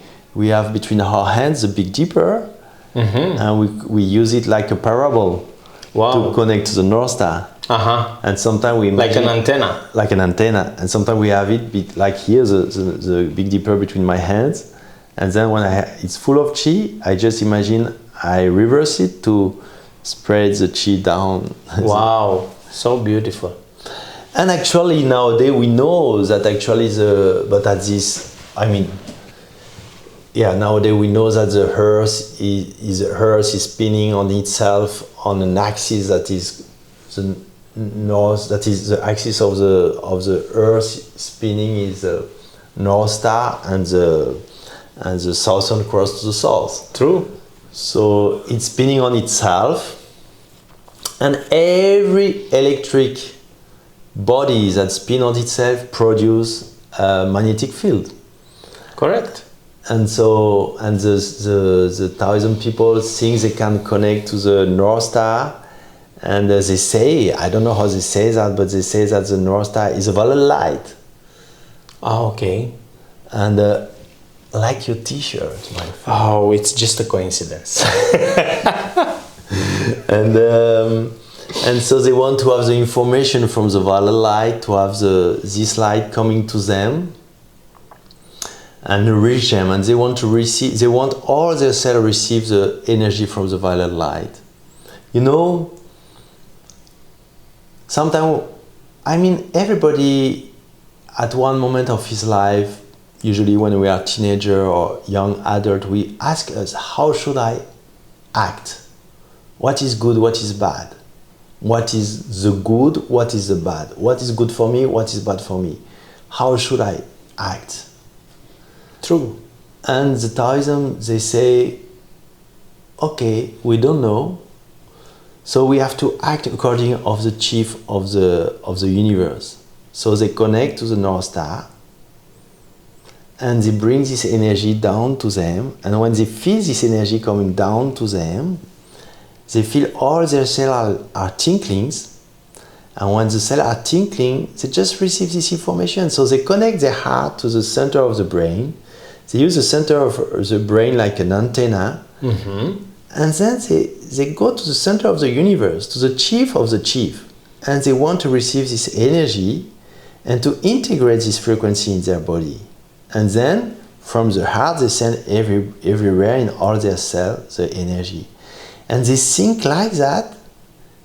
have between our hands the Big Dipper, and we use it like a parable. Wow. To connect to the North Star. And sometimes we imagine like an antenna. And sometimes we have it like here, the Big Dipper between my hands. And then when it's full of qi, I just imagine I reverse it to spread the qi down. Wow, so beautiful. And actually nowadays we know that actually nowadays we know that the Earth is spinning on itself on an axis that is the north. That is the axis of the Earth spinning is the North Star, and the Southern Cross to the south. True. So it's spinning on itself, and every electric body that spins on itself produces a magnetic field. Correct. and so the Taoism people think they can connect to the North Star, and they say, I don't know how they say that, but they say that the North Star is a violet light. Ah, okay. And like your T-shirt, my friend. Oh, it's just a coincidence. And so they want to have the information from the violet light, to have this light coming to them and reach them, and they want all their cells receive the energy from the violet light. You know, sometimes, I mean, everybody at one moment of his life, usually when we are teenager or young adult, we ask us, how should I act? What is good, what is bad? What is the good, what is the bad? What is good for me, what is bad for me? How should I act? True. And the Taoism, they say, okay, we don't know, so we have to act according of the chief of the universe. So they connect to the North Star, and they bring this energy down to them, and when they feel this energy coming down to them, they feel all their cells are tinklings, and when the cells are tinkling, they just receive this information. So they connect their heart to the center of the brain. They use the center of the brain like an antenna, and then they go to the center of the universe, to the chief of the chief, and they want to receive this energy and to integrate this frequency in their body. And then from the heart they send everywhere in all their cells the energy. And they think like that,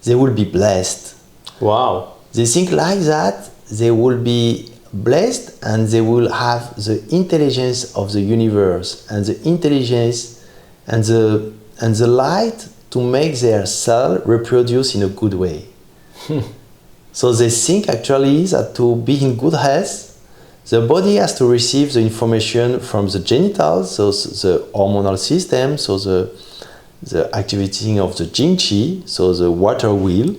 they will be blessed. Wow. They think like that, they will be blessed, and they will have the intelligence of the universe, and the intelligence and the light to make their cell reproduce in a good way. So they think actually that to be in good health, the body has to receive the information from the genitals, so the hormonal system, so the activating of the Jing Qi, so the water wheel,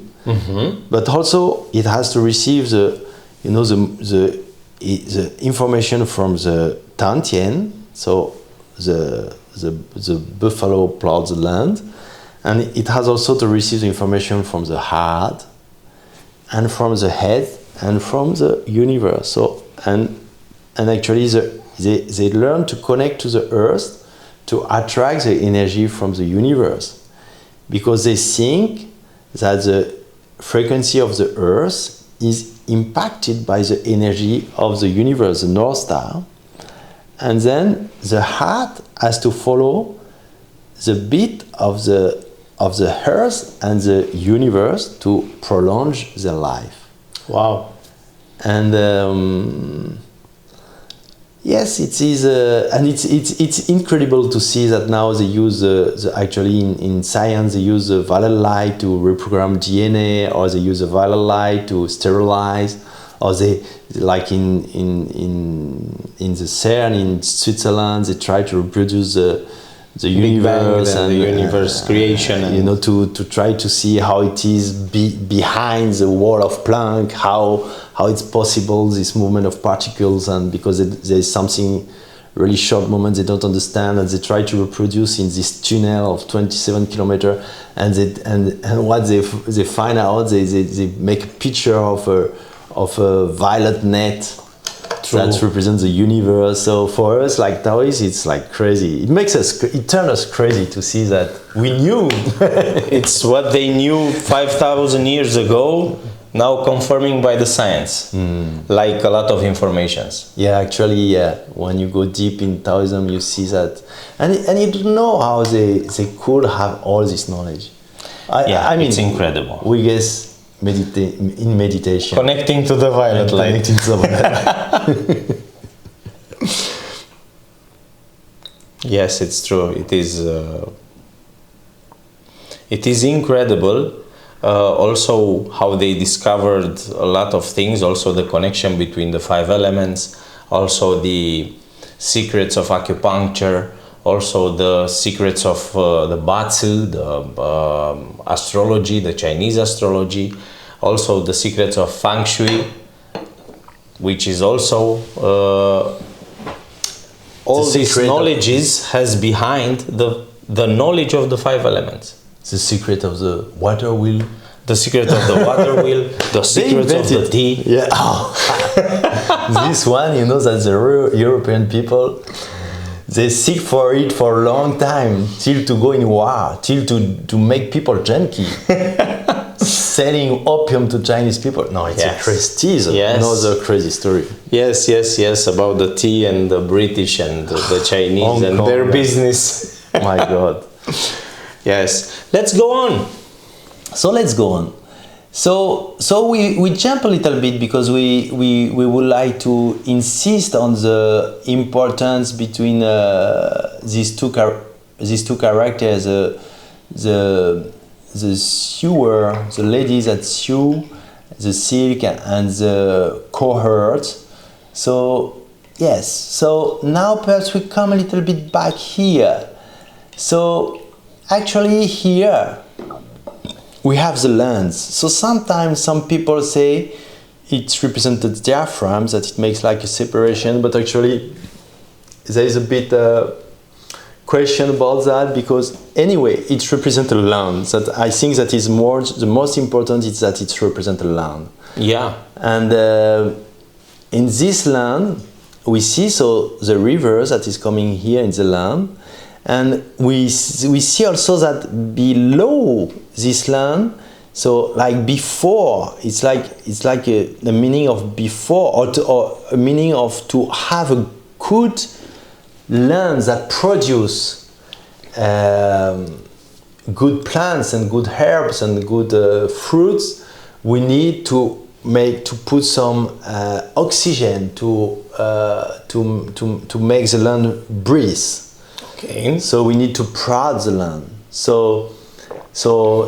but also it has to receive the information from the Dantian, so the buffalo plows the land, and it has also to receive the information from the heart, and from the head, and from the universe. So and actually they learn to connect to the earth, to attract the energy from the universe, because they think that the frequency of the earth is impacted by the energy of the universe, the North Star, and then the heart has to follow the beat of the earth and the universe to prolong their life. Wow. And yes, it is, and it's incredible to see that now they use actually in science they use the violet light to reprogram DNA, or they use the violet light to sterilize, or they like in the CERN in Switzerland they try to reproduce the universe and the universe creation, and to try to see how it is behind the wall of Planck, how it's possible, this movement of particles, and because there's something really short moment they don't understand, and they try to reproduce in this tunnel of 27 kilometers, and what they find out, they make a picture of a violet net. True. That represents the universe. So for us, like Taoists, it's like crazy. It turned us crazy to see that we knew. It's what they knew 5,000 years ago, now confirming by the science, like a lot of informations. Yeah, actually, yeah. When you go deep in Taoism, you see that, and you don't know how they could have all this knowledge. I mean, it's incredible. We guess. In meditation, connecting to the violet light. Yes, it's true. It is incredible. Also, how they discovered a lot of things. Also, the connection between the 5 elements. Also, the secrets of acupuncture. Also, the secrets of the Bazi, the astrology, the Chinese astrology. Also, the secrets of Feng Shui, which is also all this secret knowledge has behind the knowledge of the 5 elements. the secret of the water wheel. The secret of the water wheel, the secret of the tea. Yeah. This one, you know, that the European people, they seek for it for a long time, till to go in war, till to make people junkie. Selling opium to Chinese people. No, it's a prestige. Another crazy story. Yes, about the tea and the British and the Chinese Hong and Kong, their business. My God. Yes. Let's go on. So let's go on. So we jump a little bit because we would like to insist on the importance between these two characters, the sewer, the ladies that sew the silk, and the cohort. So yes. So now perhaps we come a little bit back here. So actually here we have the lens. So sometimes some people say it represented diaphragms, that it makes like a separation, but actually there is a bit question about that, because anyway it represents a lens. That I think that is the most important is that it represents a land. Yeah. And in this land we see the river that is coming here in the land. And we see also that below this land, so like before, it's like the meaning of before, or a meaning of to have a good land that produce good plants and good herbs and good fruits. We need to put some oxygen to make the land breathe. Okay. So we need to prod the land. So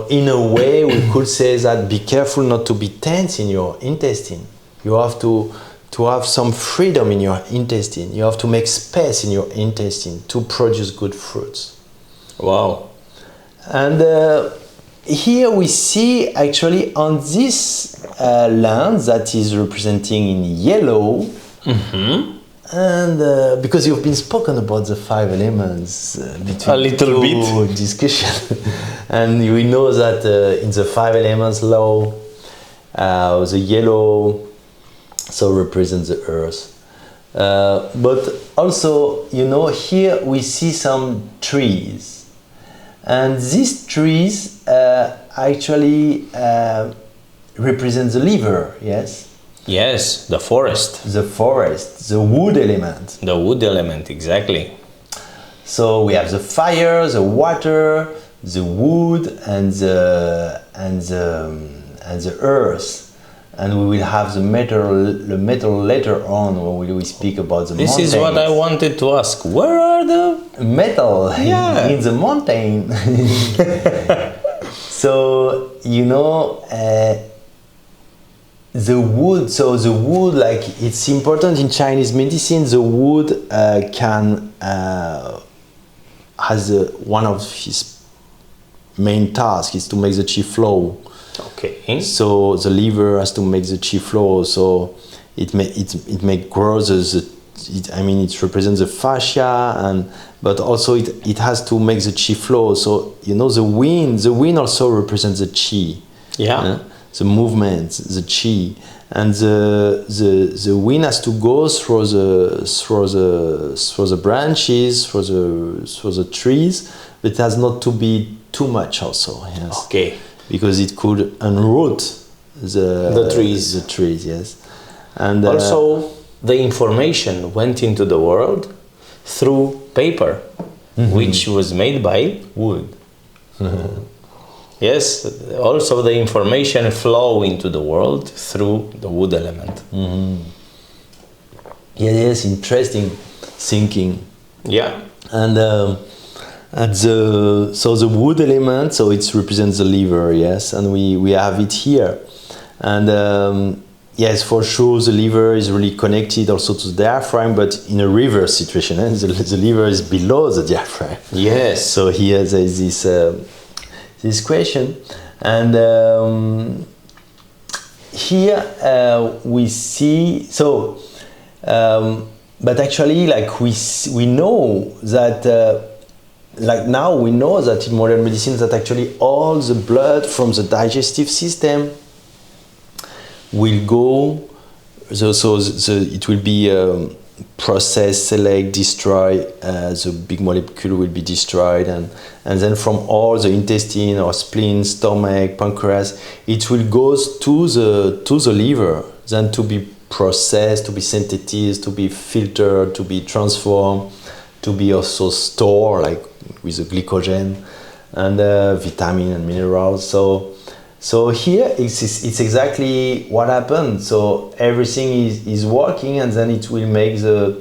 in a way we could say that be careful not to be tense in your intestine. You have to have some freedom in your intestine. You have to make space in your intestine to produce good fruits. Wow. And here we see actually on this land that is representing in yellow. Mm-hmm. And because you've been spoken about the 5 elements between a little bit discussion, and we know that in the 5 elements law, the yellow represents the earth. But also, you know, here we see some trees, and these trees actually represent the liver. Yes. Yes, the forest. The forest, the wood element. The wood element, exactly. So we have the fire, the water, the wood, and the earth, and we will have the metal later on when we speak about the mountains. This is what I wanted to ask. Where are the metal in the mountain? So you know. The wood, like it's important in Chinese medicine. The wood has one of his main tasks is to make the qi flow. Okay. So the liver has to make the qi flow. So it grows. It represents the fascia, but also it has to make the qi flow. So you know the wind also represents the qi. Yeah. The movement, the qi, and the wind has to go through the branches, through the trees, but it has not to be too much also. Yes. Okay. Because it could unroot the trees. The trees, yes. And also the information went into the world through paper, which was made by wood. Yes, also the information flow into the world through the wood element. Yes, interesting thinking. Yeah. And the wood element, so it represents the liver, yes, and we have it here. And yes, for sure the liver is really connected also to the diaphragm, but in a reverse situation, the liver is below the diaphragm. Yes. So here there is this question, and here we see but actually, like we know that, like now we know that in modern medicine that actually all the blood from the digestive system will go, it will be processed, select, destroy, the big molecule will be destroyed, and then from all the intestine or spleen, stomach, pancreas, it will go to the liver, then to be processed, to be synthesized, to be filtered, to be transformed, to be also stored, like with the glycogen and vitamin and minerals. So here it's exactly what happened. So everything is working, and then it will make the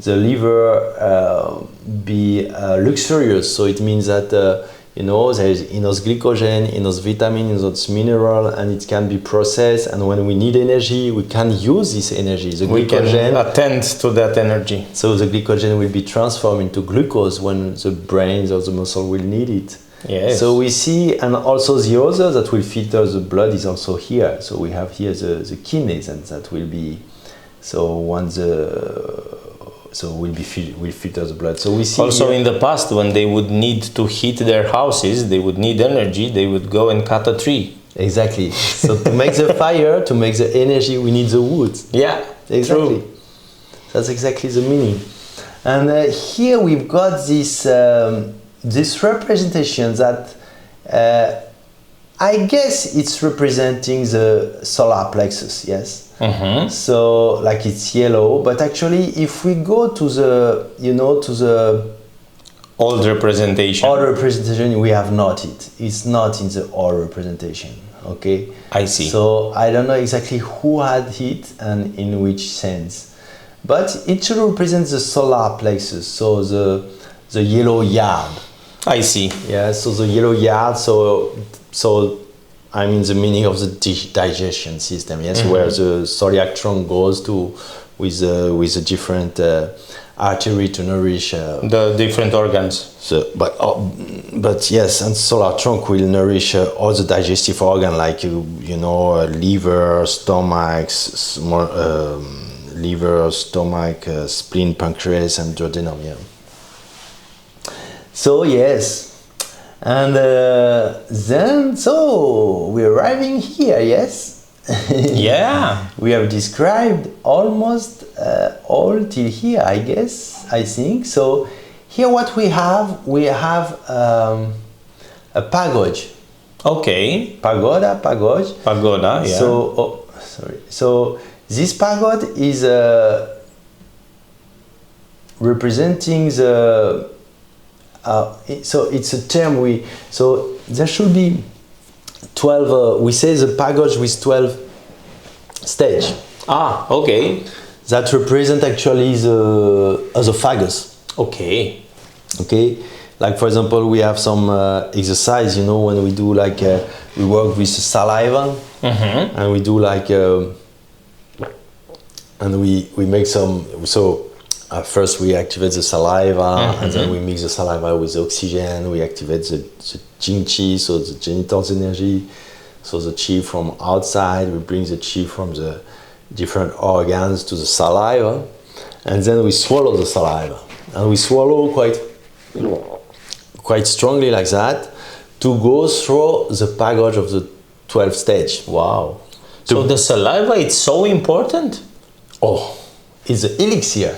liver be luxurious. So it means that there is enough glycogen, enough vitamin, enough mineral, and it can be processed. And when we need energy, we can use this energy. The we glycogen can attend to that energy. So the glycogen will be transformed into glucose when the brains or the muscle will need it. Yes. So we see, and also the other that will filter the blood is also here. So we have here the kidneys, and that will be, so once will filter the blood. So we see also here, in the past, when they would need to heat their houses, they would need energy, they would go and cut a tree. Exactly. So to make the fire, to make the energy, we need the wood. Yeah, exactly. True. That's exactly the meaning. And here we've got this representation that I guess it's representing the solar plexus, yes? Mm-hmm. So like it's yellow, but actually if we go to the old representation. Old representation, we have not it. It's not in the old representation, okay? I see. So I don't know exactly who had it and in which sense. But it should represent the solar plexus, so the yellow yard. I see. Yeah, so the yellow yard, so I mean the meaning of the digestion system, yes, where the celiac trunk goes to with the different artery to nourish the different organs. So, but yes, and solar trunk will nourish all the digestive organ, like liver, stomach, spleen, pancreas, and duodenum. Yeah. So yes, and then we're arriving here. Yes. Yeah. We have described almost all till here, I think. So here what we have a pagode. Okay. Pagoda, yeah. So this pagode is representing the so it's a term so there should be 12 we say the pagode with 12 stage. Okay. That represent actually the esophagus. Okay. Like for example, we have some exercise, when we do like we work with saliva, and we do like and we make some. So first we activate the saliva, and then we mix the saliva with oxygen. We activate the Jing Qi, so the genitals energy. So the qi from outside, we bring the qi from the different organs to the saliva, and then we swallow the saliva, and we swallow quite strongly like that to go through the pagode of the 12th stage. Wow. So the saliva is so important? Oh, it's the elixir.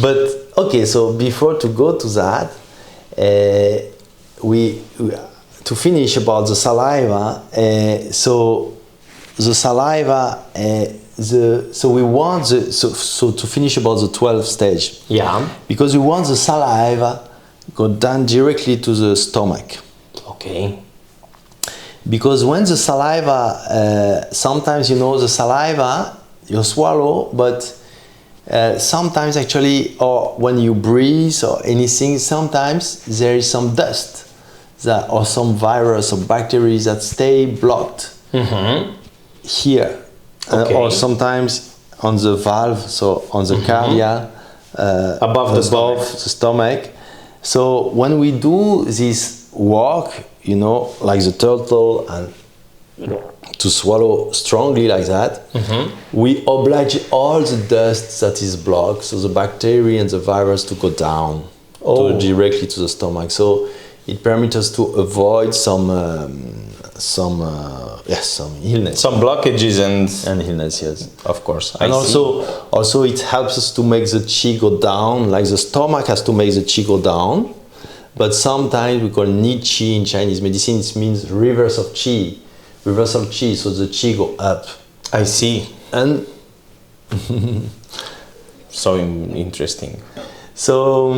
But okay, so before to go to that, we to finish about the saliva. So the saliva, so we want so to finish about the 12th stage. Yeah. Because we want the saliva go down directly to the stomach. Okay. Because when the saliva, sometimes the saliva you swallow, but sometimes actually, or when you breathe or anything, sometimes there is some dust or some virus or bacteria that stay blocked here. Okay. Or sometimes on the valve, so on the cardia, above the stomach. So when we do this work, like the turtle, and to swallow strongly like that, we oblige all the dust that is blocked, so the bacteria and the virus to go down directly to the stomach. So it permits us to avoid some illness, some blockages and illness. Yes, of course. And also it helps us to make the qi go down. Like the stomach has to make the qi go down, but sometimes we call Ni Qi in Chinese medicine. It means reverse of qi. Reversal qi, so the qi go up. I see. And so interesting. So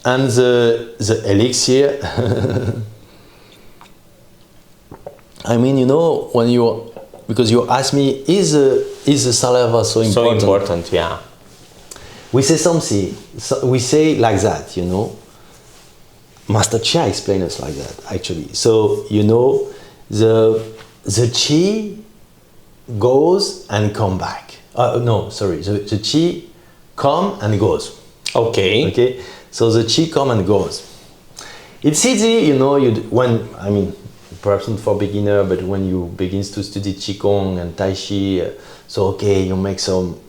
and the elixir. I mean, you know, because you asked me, is the saliva so important? So important, yeah. We say something. We say like that, you know. Master Chia explained us like that, actually. So you know, the qi goes and come back. The qi come and goes. Okay. So the qi come and goes. It's easy, you know. Perhaps not for beginner, but when you begin to study Qigong and Tai Chi,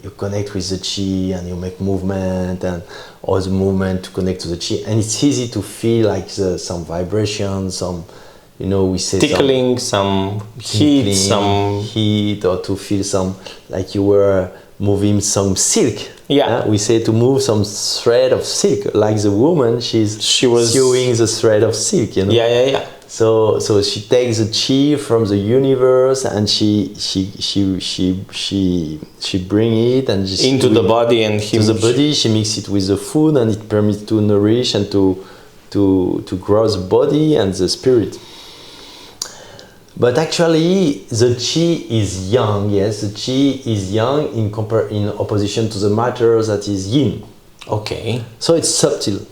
you connect with the Qi and you make movement and all the movement to connect to the Qi, and it's easy to feel like some vibration, we say tickling, some heat, or to feel some, like you were moving some silk. Yeah. We say to move some thread of silk, like the woman, she was sewing the thread of silk, you know. Yeah. So she takes the qi from the universe and she bring it and into the body and the body. She mix it with the food and it permits to nourish and to grow the body and the spirit. But actually, the qi is yang. Yes, the qi is yang in opposition to the matter that is yin. Okay. So it's subtle.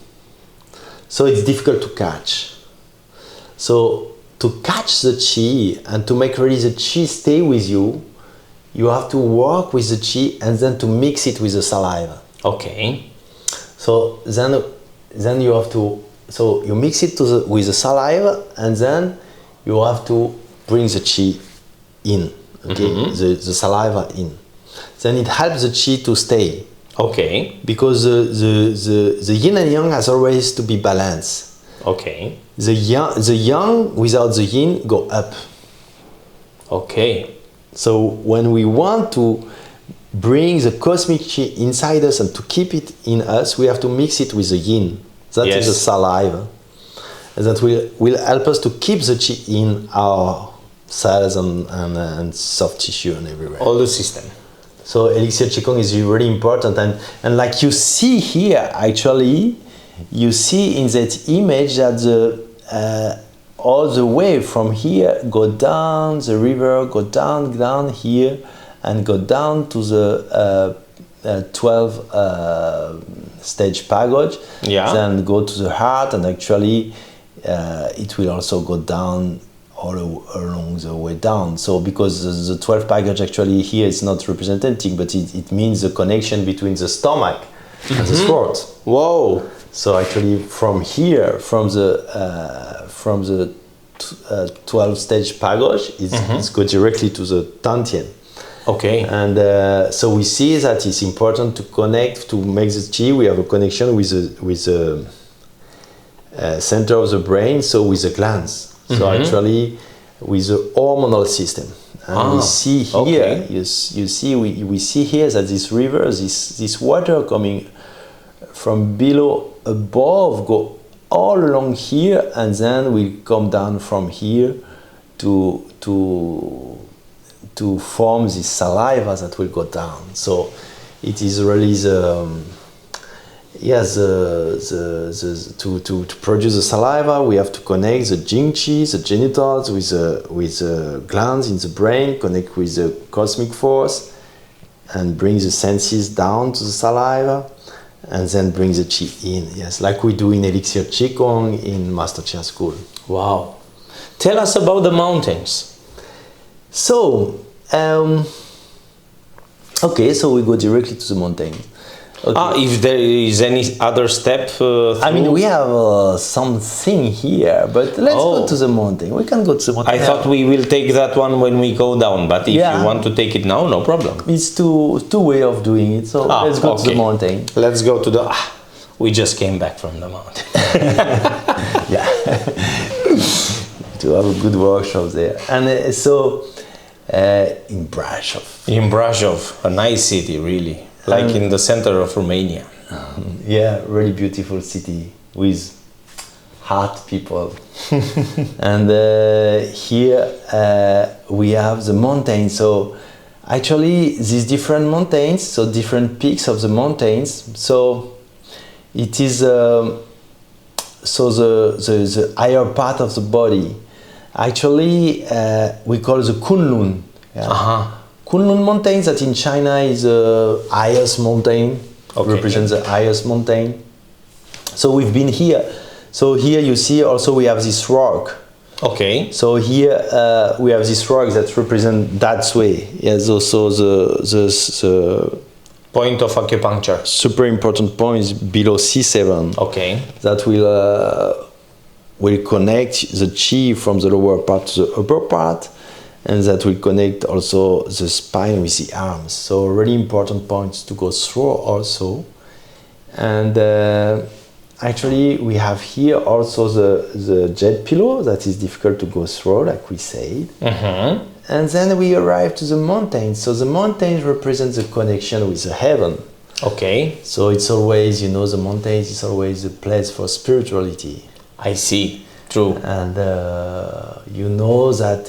So it's difficult to catch. So to catch the qi and to make really the qi stay with you, you have to work with the qi and then to mix it with the saliva. Okay. So then you have to, so you mix it with the saliva and then you have to bring the qi in, okay, the saliva in. Then it helps the qi to stay. Okay. Because the yin and yang has always to be balanced. Okay. The yang without the yin go up. Okay. So when we want to bring the cosmic qi inside us and to keep it in us, we have to mix it with the yin. That is the saliva. And that will help us to keep the qi in our cells and soft tissue and everywhere. All the system. So elixir qigong is really important, and like you see here, actually, you see in that image that all the way from here go down the river, go down here, and go down to the 12 stage pagode. Yeah. Then go to the heart, and actually it will also go down all along the way down. So because the 12 package actually here is not representing, but it means the connection between the stomach and the throat. Whoa! So actually from here, from the 12 stage pagode, it's go directly to the Tantien. Okay. And so we see that it's important to connect, to make the qi. We have a connection with the center of the brain, so with the glands. So actually, with the hormonal system, and we see here, we see here that this river, this water coming from below above, go all along here, and then we come down from here to form this saliva that will go down. So it is really to produce the saliva, we have to connect the jing qi, the genitals, with the glands in the brain, connect with the cosmic force, and bring the senses down to the saliva, and then bring the qi in. Yes, like we do in elixir qigong in Master Chia school. Wow! Tell us about the mountains. So, so we go directly to the mountain. Okay. If there is any other step, I mean, through- we have something here, but let's go to the mountain. We can go to the mountain. I thought we will take that one when we go down, but if Yeah. you want to take it now, no problem. It's two way of doing it. So let's go to the okay. mountain. Let's go to the. We just came back from the mountain. Yeah. To have a good workshop there. And in Brasov. In Brasov, a nice city, really, like in the center of Romania. Yeah, really beautiful city with hot people. And here we have the mountains. So actually these different mountains, so different peaks of the mountains. So it is so the higher part of the body. Actually we call the Kunlun. Yeah. Kunlun mountain, that in China is the highest mountain. Okay. Represents the highest mountain. So we've been here. So here you see also we have this rock. Okay. So here we have this rock that represent that way. Yes, also the Point of acupuncture. super important point is below C7. Okay. That will connect the chi from the lower part to the upper part, and that will connect also the spine with the arms. So really important points to go through also. And actually we have here also the jet pillow that is difficult to go through, like we said. Mm-hmm. And then we arrive to the mountains. So the mountains represent the connection with the heaven. Okay. So it's always, the mountains is always a place for spirituality. I see. True. And you know that,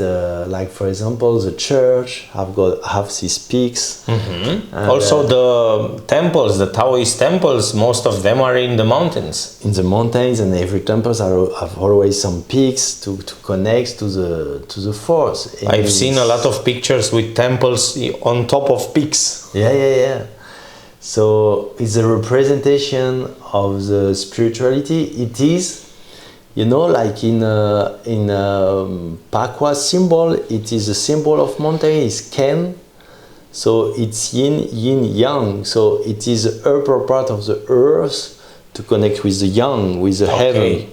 like for example, the church have these peaks. Mm-hmm. And, Also, the temples, the Taoist temples, most of them are in the mountains. in the mountains, and every temples have always some peaks to connect to the force. I've seen a lot of pictures with temples on top of peaks. Yeah. So it's a representation of the spirituality. It is. Like in Pakwa symbol, it is a symbol of mountain, is Ken. So it's yin, yang. So it is the upper part of the earth to connect with the yang, with the heaven.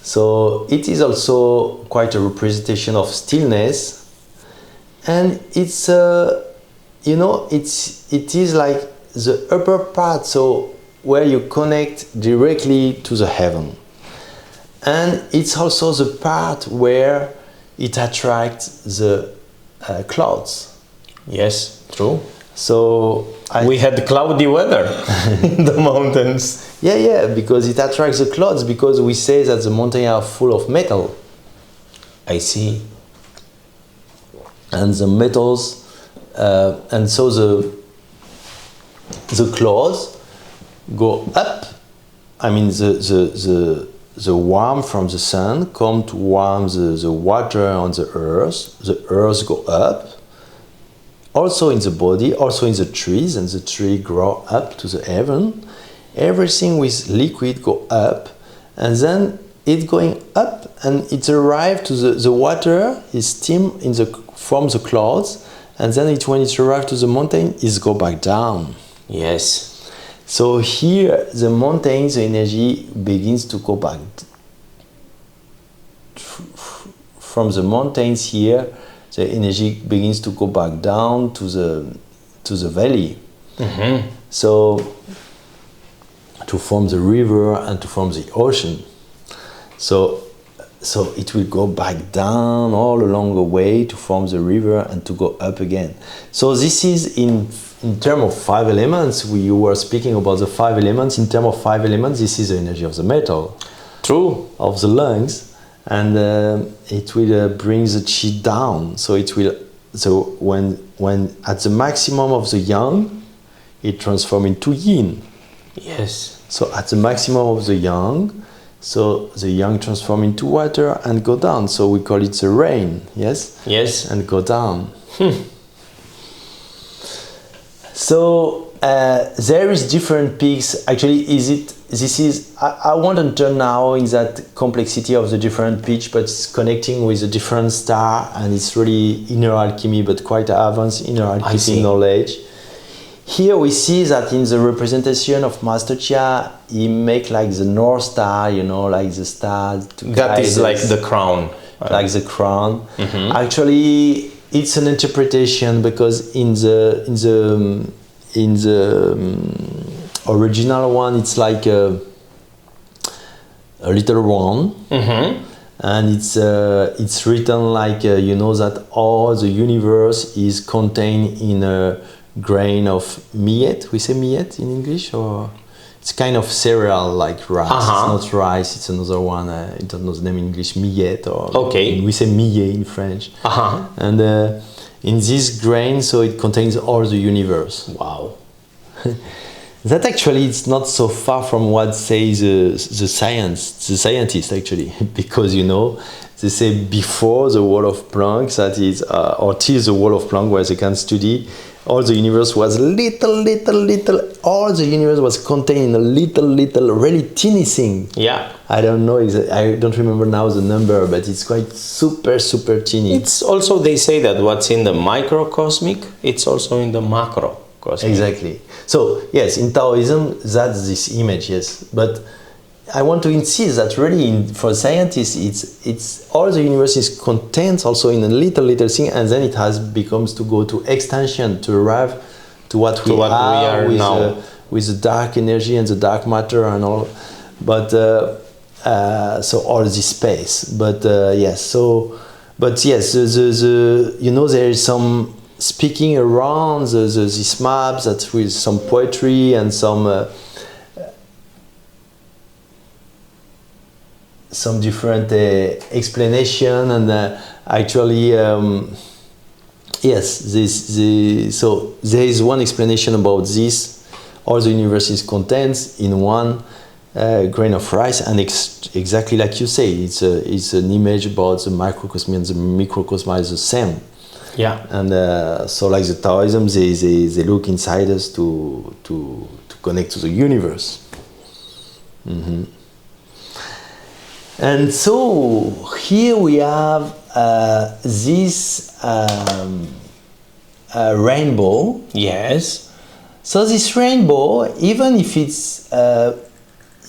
So it is also quite a representation of stillness. And it's, it is like the upper part, so where you connect directly to the heaven. And it's also the part where it attracts the clouds. Yes, true. So we had cloudy weather in the mountains. Yeah, because it attracts the clouds, because we say that the mountains are full of metal. I see. And the metals, and so the clouds go up. I mean the warmth from the sun come to warm the water on the earth. The earth go up. Also in the body, also in the trees, and the tree grow up to the heaven. Everything with liquid go up, and then it going up, and it arrive to the water is steam from the clouds, and then when it arrive to the mountain, it go back down. Yes. So here, the mountains, the energy begins to go back. From the mountains here, the energy begins to go back down to the valley. Mm-hmm. So to form the river and to form the ocean. So it will go back down all along the way to form the river and to go up again. So this is in terms of 5 elements. You were speaking about the 5 elements. In terms of 5 elements, this is the energy of the metal. True. Of the lungs. And it will bring the chi down. So it will. So when at the maximum of the yang, it transforms into yin. Yes. So at the maximum of the yang, so the yang transform into water and go down. So we call it the rain. Yes. Yes. And go down. So there is different peaks. Actually, I won't enter now in that complexity of the different peaks, but it's connecting with a different star, and it's really inner alchemy, but quite advanced inner alchemy knowledge. here we see that in the representation of Master Chia, he make like the North Star, you know, like the star. That is like the crown. Like the crown. Actually, it's an interpretation because in the original one, it's like a little round, and it's written like you know that all the universe is contained in a grain of millet. We say millet in English, or it's kind of cereal like rice. It's not rice. It's another one. I don't know the name in English. Millet, or we say millet in French. And in this grain, so it contains all the universe. Wow. That actually it's not so far from what says the scientists actually, because you know they say before the wall of Planck, that is, or till the wall of Planck, where they can study, all the universe was little. All the universe was contained in a little, really teeny thing. Yeah. I don't know. I don't remember now the number, but it's quite super teeny. It's also, they say that what's in the microcosmic, it's also in the macrocosmic. Exactly. So yes, in Taoism, that's this image. Yes, but I want to insist that really, for scientists, it's all the universe is contained also in a little thing, and then it becomes to go to extension to arrive to what we are now, with the dark energy and the dark matter and all. But so all this space. But yes. So, but yes, the you know, there is some speaking around this map that with some poetry and some different explanation, and actually yes, so there is one explanation about this. All the universe is contained in one grain of rice, and exactly like you say, it's an image about the microcosm and the microcosm is the same. Yeah. And so like the Taoism, they look inside us to connect to the universe. And so here we have this rainbow. Yes. So this rainbow, even if it's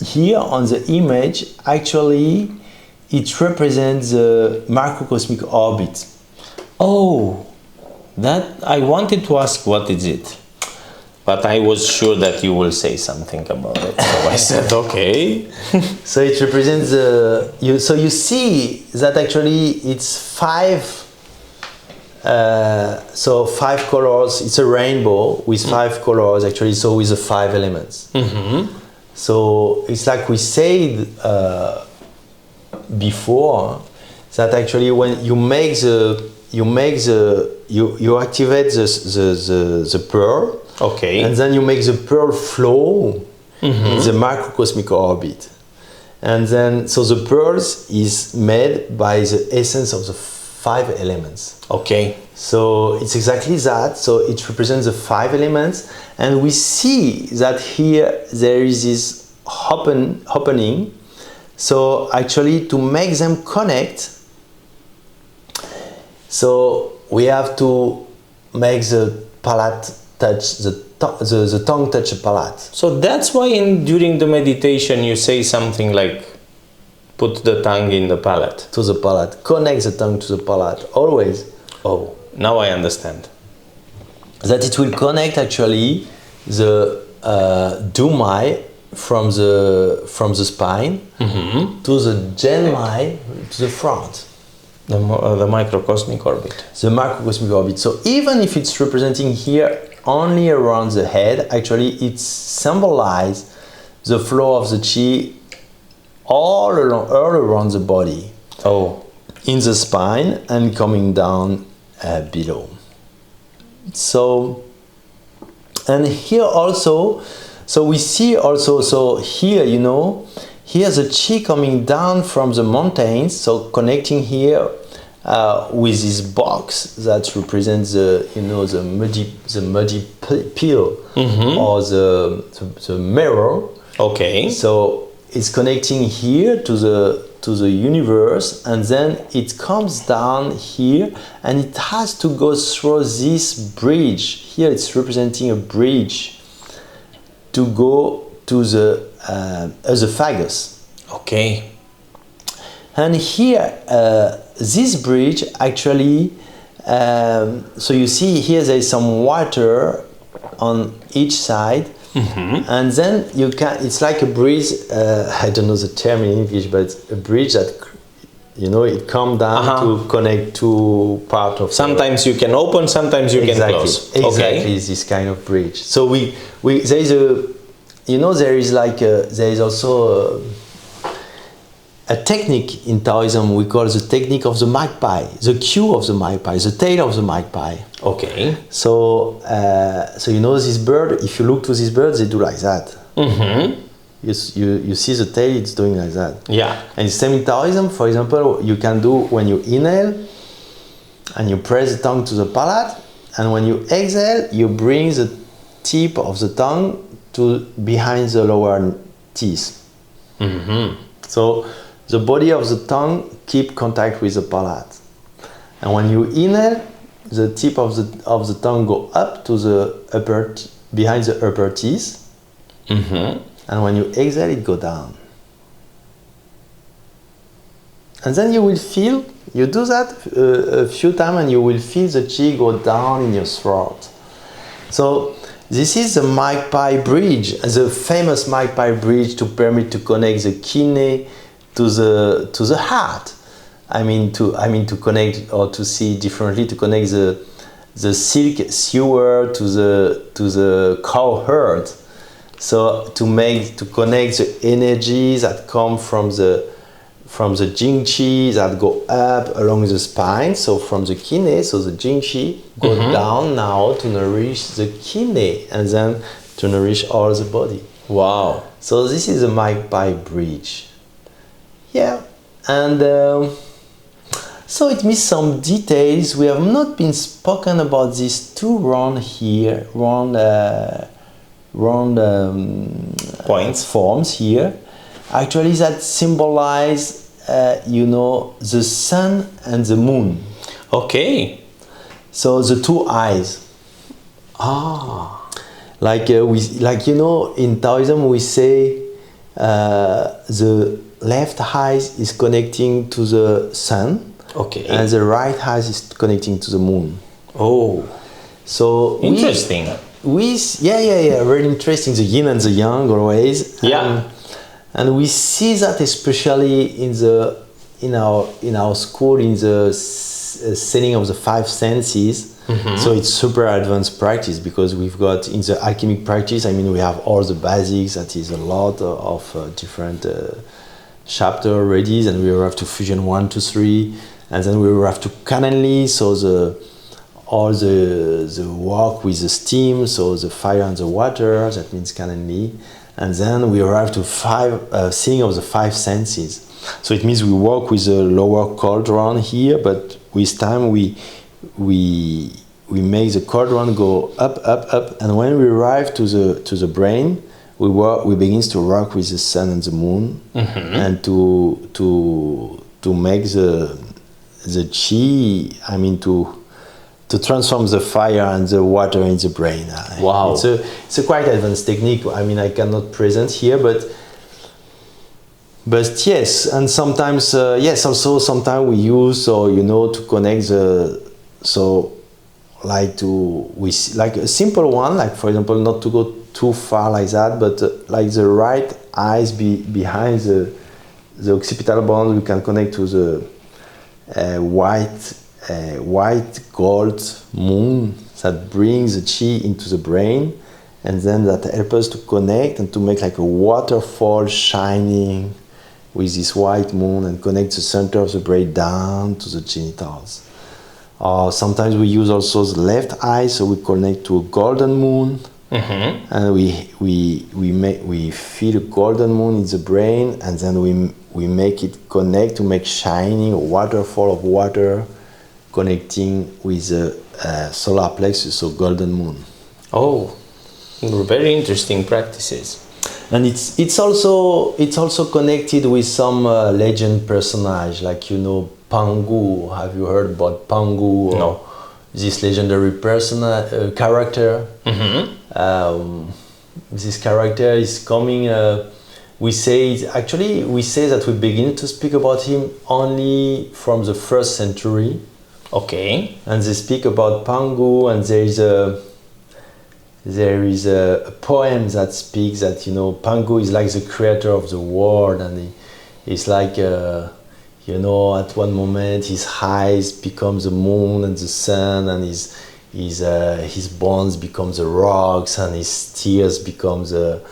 here on the image, actually it represents the macrocosmic orbit. Oh, that I wanted to ask what is it, but I was sure that you will say something about it, so I said okay. So it represents so you see that actually it's five colors. It's a rainbow with 5 colors actually, so with the 5 elements. So it's like we said before, that actually when you activate the pearl, okay, and then you make the pearl flow in the macrocosmic orbit, and then so the pearls is made by the essence of the 5 elements. Okay. So it's exactly that. So it represents the 5 elements, and we see that here there is this opening. So actually, to make them connect, so we have to make the palate touch the tongue touch the palate. So that's why during the meditation you say something like, put the tongue in the palate. To the palate. Connect the tongue to the palate. Always. Oh, now I understand. That it will connect actually the dumai from the spine to the genmai to the front. The microcosmic orbit. The macrocosmic orbit. So even if it's representing here only around the head, actually it symbolizes the flow of the qi all around the body. Oh. In the spine and coming down below. So, and here also, so we see also, so here, you know, here's the qi coming down from the mountains, so connecting here with this box that represents the, you know, the muddy pill or the mirror. Okay. So it's connecting here to to the universe, and then it comes down here, and it has to go through this bridge. Here it's representing a bridge to go to the esophagus. Okay. And here, this bridge actually, so you see here there is some water on each side, and then you can, it's like a bridge, I don't know the term in English, but it's a bridge that, you know, it comes down to connect two parts of. Sometimes you can open, sometimes you can close. Exactly, this kind of bridge. So we there is a, you know, there is like there is also a technique in Taoism we call the technique of the magpie, the cue of the magpie, the tail of the magpie. Okay. So, so you know this bird, if you look to this bird, they do like that. You see the tail, it's doing like that. Yeah. And the same in Taoism, for example, you can do when you inhale and you press the tongue to the palate, and when you exhale, you bring the tip of the tongue to behind the lower teeth. So the body of the tongue keep contact with the palate, and when you inhale, the tip of the tongue go up to the behind the upper teeth, and when you exhale, it go down. And then you will feel, you do that a few times, and you will feel the qi go down in your throat. So this is the magpie bridge, the famous magpie bridge to permit to connect the kidney to the heart. I mean to connect, or to see differently, to connect the silk sewer to the cow herd. So to connect the energies that come from the Jing Qi that go up along the spine, so from the kidney, so the Jing Qi go down now to nourish the kidney, and then to nourish all the body. Wow. So this is a magpie bridge. Yeah, and so it means some details. We have not been spoken about these two round Points. Forms here. Actually, that symbolize, you know, the sun and the moon. Okay. So the two eyes. Like you know, in Taoism we say the left eye is connecting to the sun. Okay. And the right eye is connecting to the moon. Oh. So Interesting. Very interesting. The yin and the yang always. Yeah. And we see that especially in our school in the setting of the five senses. So it's super advanced practice, because we've got in the alchemic practice, I mean, we have all the basics, that is a lot of different chapter already, and we will have to fusion 1, 2, 3, and then we will have to canonly, so all the work with the steam, so the fire and the water, that means canonly, and then we arrive to seeing of the five senses. So it means we work with the lower cauldron here, but with time we make the cauldron go up, and when we arrive to the brain, we begin to work with the sun and the moon, and to make the qi. I mean to transform the fire and the water in the brain. Wow! It's a quite advanced technique. I mean, I cannot present here, but yes, and sometimes also sometimes we use, so you know, to connect like a simple one, like for example, not to go too far like that, but like the right eyes behind the occipital bone, we can connect to the white gold moon that brings the qi into the brain, and then that helps us to connect and to make like a waterfall shining with this white moon, and connect the center of the brain down to the genitals. Or sometimes we use also the left eye, so we connect to a golden moon, and we feel a golden moon in the brain, and then we make it connect to make shining a waterfall of water, connecting with the solar plexus, so golden moon. Oh, very interesting practices. And it's also connected with some legend personage, like Pangu. Have you heard about Pangu? No. This legendary character. This character is coming. We say that we begin to speak about him only from the 1st century. Okay. And they speak about Pangu, and there is a poem that speaks that Pangu is like the creator of the world, and he's like at one moment his eyes become the moon and the sun, and his bones become the rocks, and his tears become the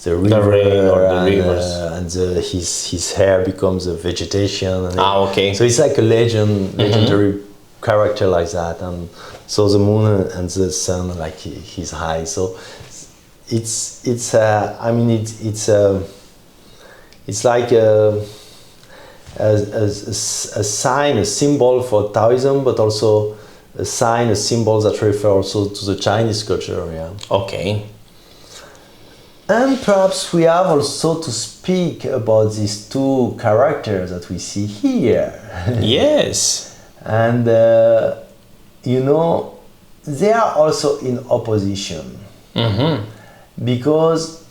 river, and his hair becomes the vegetation. Okay. So it's like a legendary character like that, and so the moon and the sun are like his eyes. So it's like a sign, a symbol for Taoism, but also a sign, a symbol that refer also to the Chinese culture. Yeah. Okay. And perhaps we have also to speak about these two characters that we see here. Yes. And they are also in opposition. Because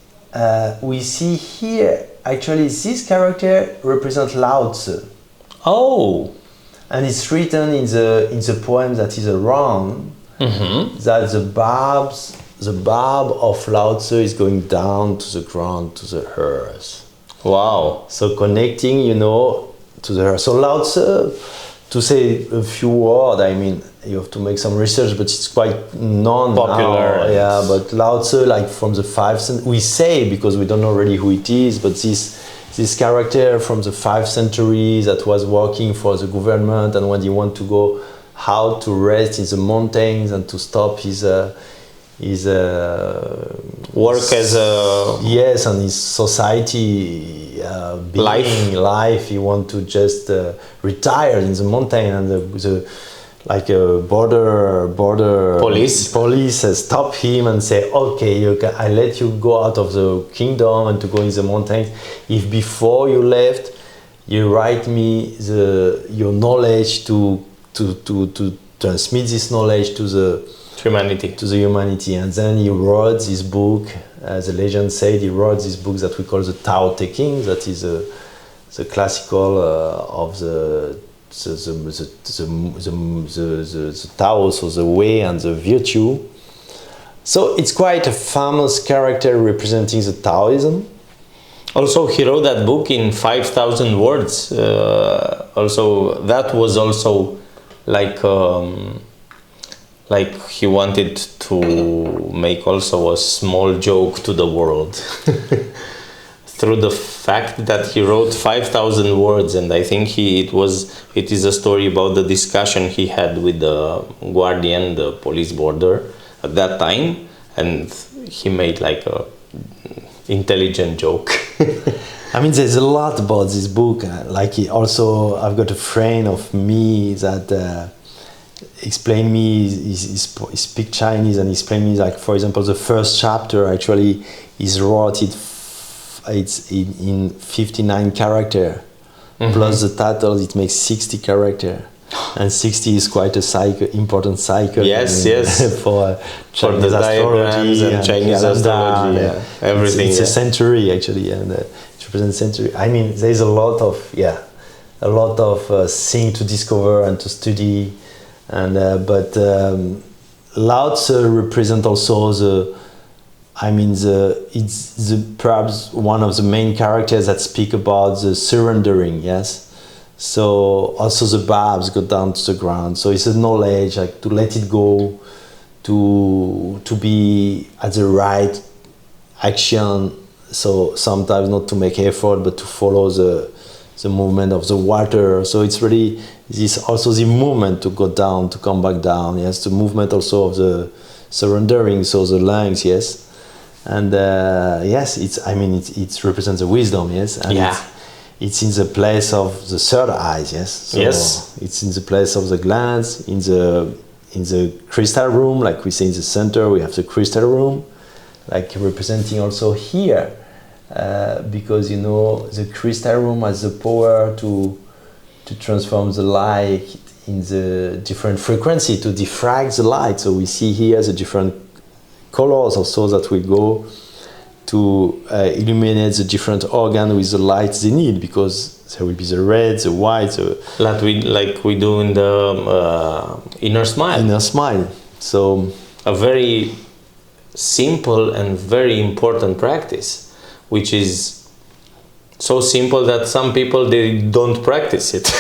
we see here, actually this character represents Lao Tzu. Oh. And it's written in the poem that is around, that the barb of Lao Tzu is going down to the ground, to the earth. Wow. So connecting, to the earth. So Lao Tzu, to say a few words, you have to make some research, but it's quite popular. Now. Yeah, but Lao Tzu, like from the 5th century, we say, because we don't know really who it is, but this character from the 5th century that was working for the government, and when he wanted to go out to rest in the mountains and to stop his work as a and his society life. He want to just retire in the mountain, and the like a border police stop him and say, okay, I let you go out of the kingdom and to go in the mountains if before you left you write me your knowledge to transmit this knowledge to the humanity. And then he wrote this book, as the legend said, he wrote this book that we call the Tao Te Ching, that is the classical of the Tao, so the way and the virtue. So it's quite a famous character representing the Taoism. Also, he wrote that book in 5,000 words. Also, that was also like he wanted to make also a small joke to the world. Through the fact that he wrote 5,000 words, and I think it is a story about the discussion he had with the guardian, the police border at that time, and he made like a intelligent joke. There's a lot about this book. I've got a friend of me that explained me, he speak Chinese, and explained me, like, for example, the first chapter actually is wrote it's in 59 character, plus the title, it makes 60 character, and 60 is quite a important cycle. Yes. for the diagrams and Chinese astrology, everything. It's a century actually, and it represents century. There's a lot of things to discover and to study, and but Lao Tzu represents also it's perhaps one of the main characters that speak about the surrendering, yes. So also the barbs go down to the ground. So it's a knowledge, like to let it go, to be at the right action. So sometimes not to make effort, but to follow the movement of the water. So it's really this also the movement to go down, to come back down. Yes, the movement also of the surrendering. So the lungs, yes. And yes, it represents the wisdom, yes, and it's in the place of the third eyes, yes. So yes, it's in the place of the glands, in the crystal room, like we say in the center, we have the crystal room, like representing also here because the crystal room has the power to transform the light in the different frequency, to diffract the light. So we see here the different colors also that we go to illuminate the different organ with the light they need, because there will be the red, the white, like we do in the inner smile. Inner smile. So a very simple and very important practice, which is so simple that some people they don't practice it.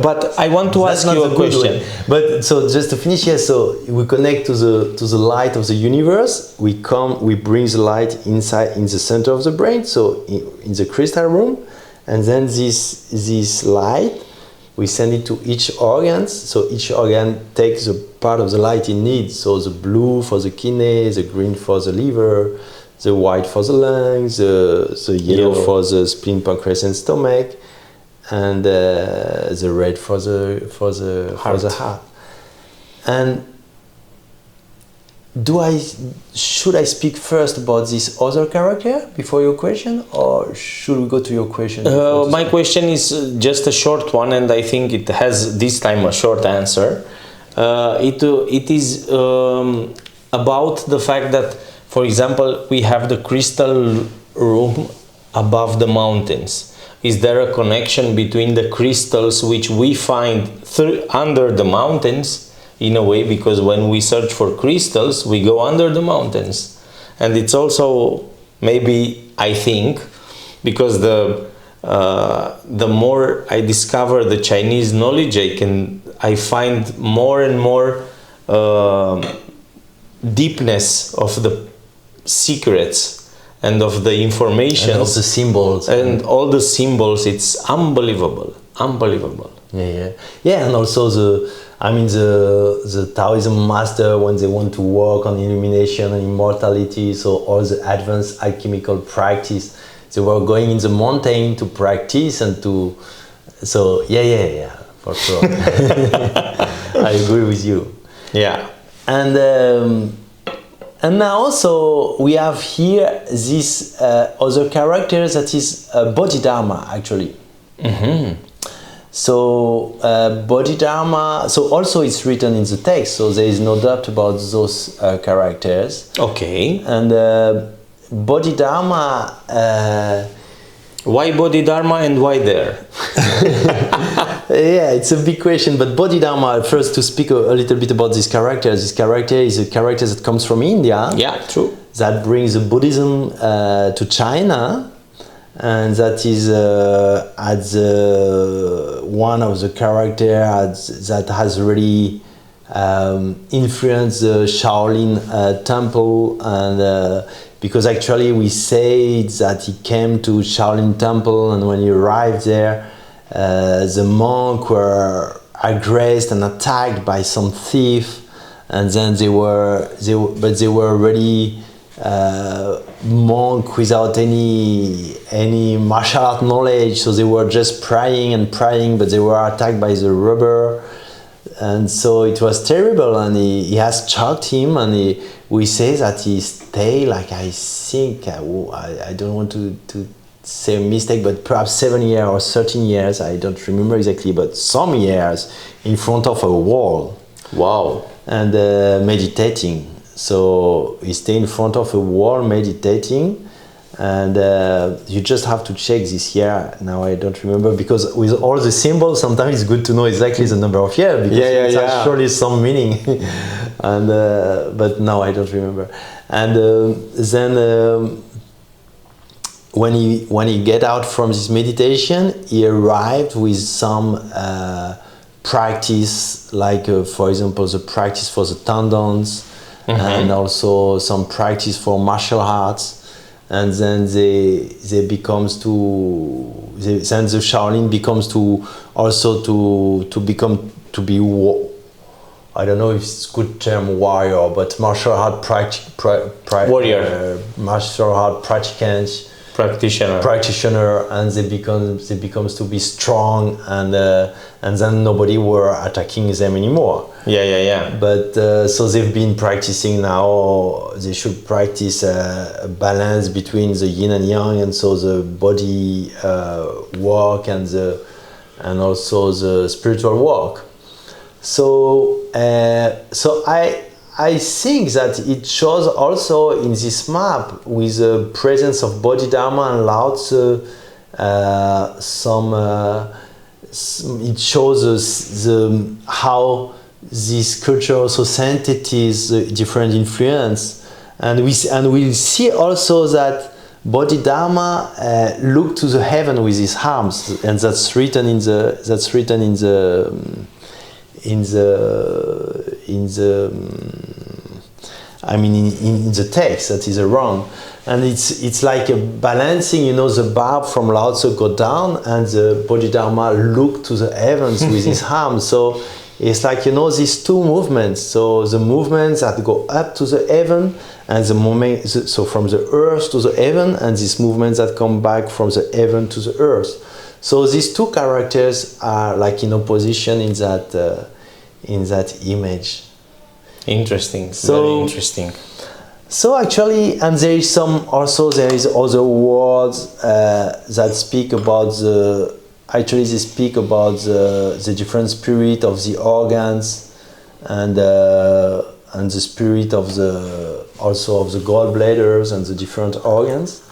But I want to ask you a question. But so just to finish here, so we connect to the light of the universe. We bring the light inside in the center of the brain, so in the crystal room, and then this light we send it to each organ. So each organ takes the part of the light it needs. So the blue for the kidney, the green for the liver, the white for the lungs, the yellow for the spleen, pancreas, and stomach, and the red for the heart. And should I speak first about this other character before your question, or should we go to your question? My question is just a short one, and I think it has this time a short answer. It is about the fact that, for example, we have the crystal room above the mountains. Is there a connection between the crystals which we find under the mountains, in a way, because when we search for crystals, we go under the mountains? And it's also, maybe, I think, because the more I discover the Chinese knowledge, I find more and more deepness of the secrets and of the information and of the symbols and all the symbols. It's unbelievable. Yeah, and also the Taoism master, when they want to work on illumination and immortality, so all the advanced alchemical practice, they were going in the mountain to practice and to, so yeah, for sure. I agree with you. Yeah. And now also we have here this other character that is Bodhidharma, actually. Mm-hmm. So Bodhidharma, so also it's written in the text, so there is no doubt about those characters. Okay. And Bodhidharma... why Bodhidharma and why there? Yeah, it's a big question, but Bodhidharma, first to speak a little bit about this character is a character that comes from India. Yeah, true. That brings Buddhism to China. And that is one of the characters that has really influenced the Shaolin temple, and because actually we say that he came to Shaolin temple, and when he arrived there, the monks were aggressed and attacked by some thief, and then they were really monk without any martial art knowledge, so they were just praying, but they were attacked by the robber, and so it was terrible, and he has choked him, and we say that he stayed, like, I think, I don't want to say a mistake, but perhaps 7 years or 13 years, I don't remember exactly, but some years in front of a wall. Wow. And meditating. So he stayed in front of a wall meditating, and you just have to check this year. Now I don't remember, because with all the symbols, sometimes it's good to know exactly the number of years, because it's actually some meaning. And but now I don't remember. And then when he get out from this meditation, he arrived with some practice, like for example the practice for the tendons. Mm-hmm. And also some practice for martial arts, and then the Shaolin becomes to also to be I don't know if it's a good term, warrior, but martial art warrior, martial art practitioner, and they becomes to be strong, and then nobody were attacking them anymore. Yeah. But so they've been practicing now. They should practice a balance between the yin and yang, and so the body work and also the spiritual work. So I think that it shows also in this map with the presence of Bodhidharma and Lao Tzu, it shows us how this culture also synthesizes different influence, and we see also that Bodhidharma looked to the heaven with his arms, and that's written in the text. That is wrong, and it's like a balancing. The barb from Lao Tzu go down, and the Bodhidharma look to the heavens with his arms. So it's like these two movements. So the movements that go up to the heaven, and so from the earth to the heaven, and these movements that come back from the heaven to the earth. So these two characters are like in opposition in that image. Interesting. Very interesting. So actually, and there is other words that speak about they speak about the different spirit of the organs, and the spirit of the gallbladders and the different organs,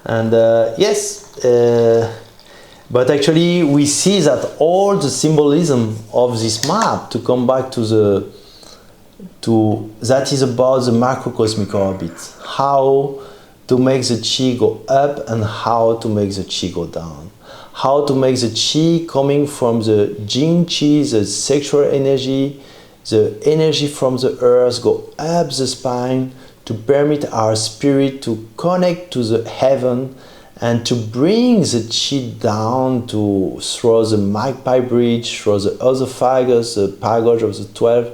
and but actually we see that all the symbolism of this map, to come back to that is about the macrocosmic orbit, how to make the chi go up and how to make the chi go down, how to make the chi coming from the Jing Chi, the sexual energy, the energy from the earth go up the spine to permit our spirit to connect to the heaven, and to bring the chi down through the magpie bridge, through the esophagus, the pagoda of the 12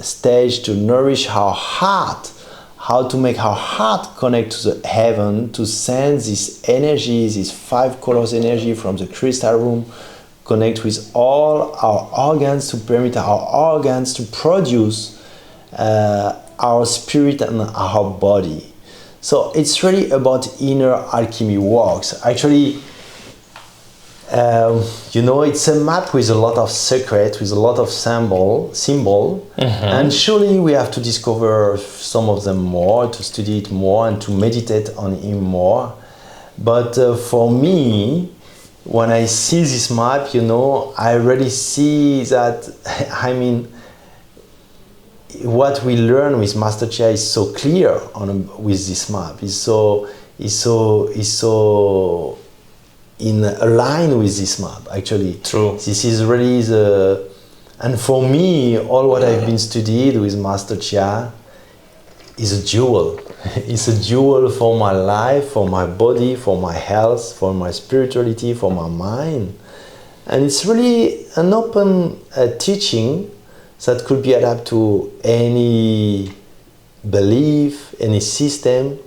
stage, to nourish our heart, how to make our heart connect to the heaven, to send this energy, this 5 colors energy from the crystal room, connect with all our organs, to permit our organs to produce our spirit and our body. So it's really about inner alchemy works. Actually, it's a map with a lot of secret, with a lot of symbol, and surely we have to discover some of them more, to study it more, and to meditate on it more. But for me, when I see this map, I really see that, what we learn with Master Chia is so clear with this map. Is so in line with this map. Actually, true. This is really and for me, all what I've been studied with Master Chia is a jewel. It's a jewel for my life, for my body, for my health, for my spirituality, for my mind, and it's really an open teaching that could be adapted to any belief, any system.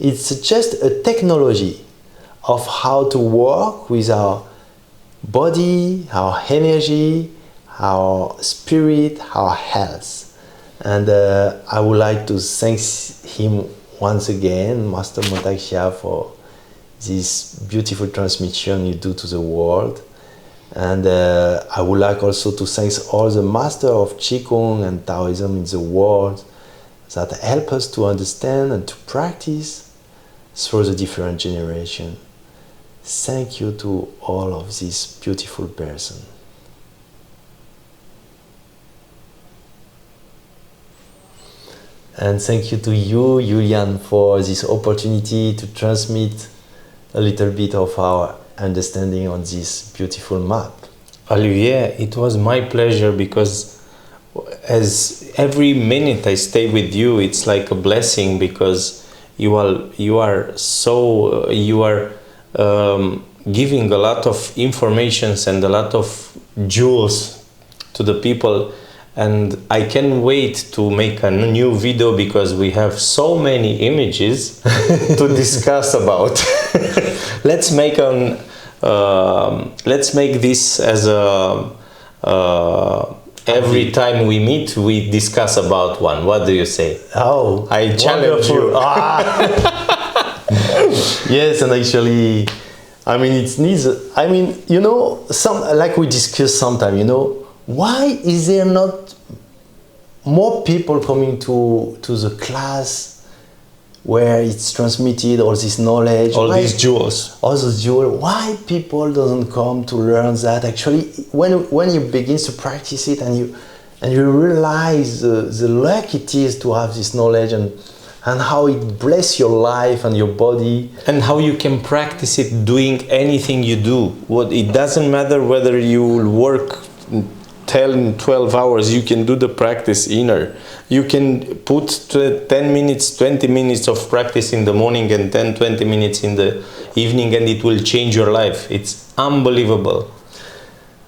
It's just a technology of how to work with our body, our energy, our spirit, our health. And I would like to thank him once again, Master Montak Chia, for this beautiful transmission you do to the world. And I would like also to thank all the masters of Qigong and Taoism in the world that help us to understand and to practice through the different generations. Thank you to all of these beautiful persons. And thank you to you, Julian, for this opportunity to transmit a little bit of our understanding on this beautiful map. Olivier, it was my pleasure, because as every minute I stay with you, it's like a blessing, because you are giving a lot of informations and a lot of jewels to the people, and I can't wait to make a new video, because we have so many images to discuss about. Let's make this as a Every time we meet, we discuss about one. What do you say? Oh, I challenge you. Yes, and actually, I mean, it needs. I mean, you know, some like we discussed sometime. You know, why is there not more people coming to the class where it's transmitted all this knowledge, All these jewels. all those jewels? Why people doesn't come to learn that? Actually, when you begin to practice it and you realize the luck it is to have this knowledge and how it bless your life and your body, And how you can practice it doing anything you do. It doesn't matter whether you work 10, 12 hours, you can do the practice inner. You can put 10 minutes, 20 minutes of practice in the morning and 10, 20 minutes in the evening, and it will change your life. It's unbelievable.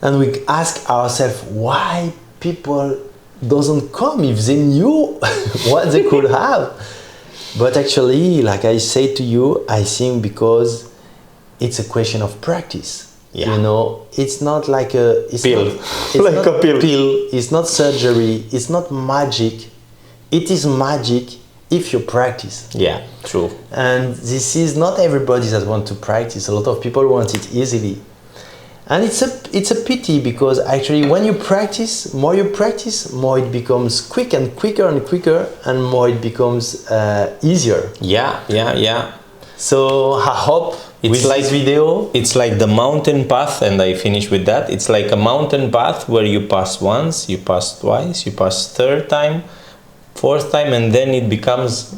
and we ask ourselves why people doesn't come if they knew what they could have. But actually, like I say to you, I think because it's a question of practice. Yeah. You know, it's not like a Pill. It's Like not a pill. It's not surgery. It's not magic. It is magic if you practice. Yeah, true. And this is not everybody that want to practice. A lot of people want it easily. And it's a pity because actually when you practice, more it becomes quick and quicker and quicker, and more it becomes easier. Yeah. So I hope with this video, It's like the mountain path, and I finish with that. It's like a mountain path where you pass once, you pass twice, you pass third time, fourth time, and then it becomes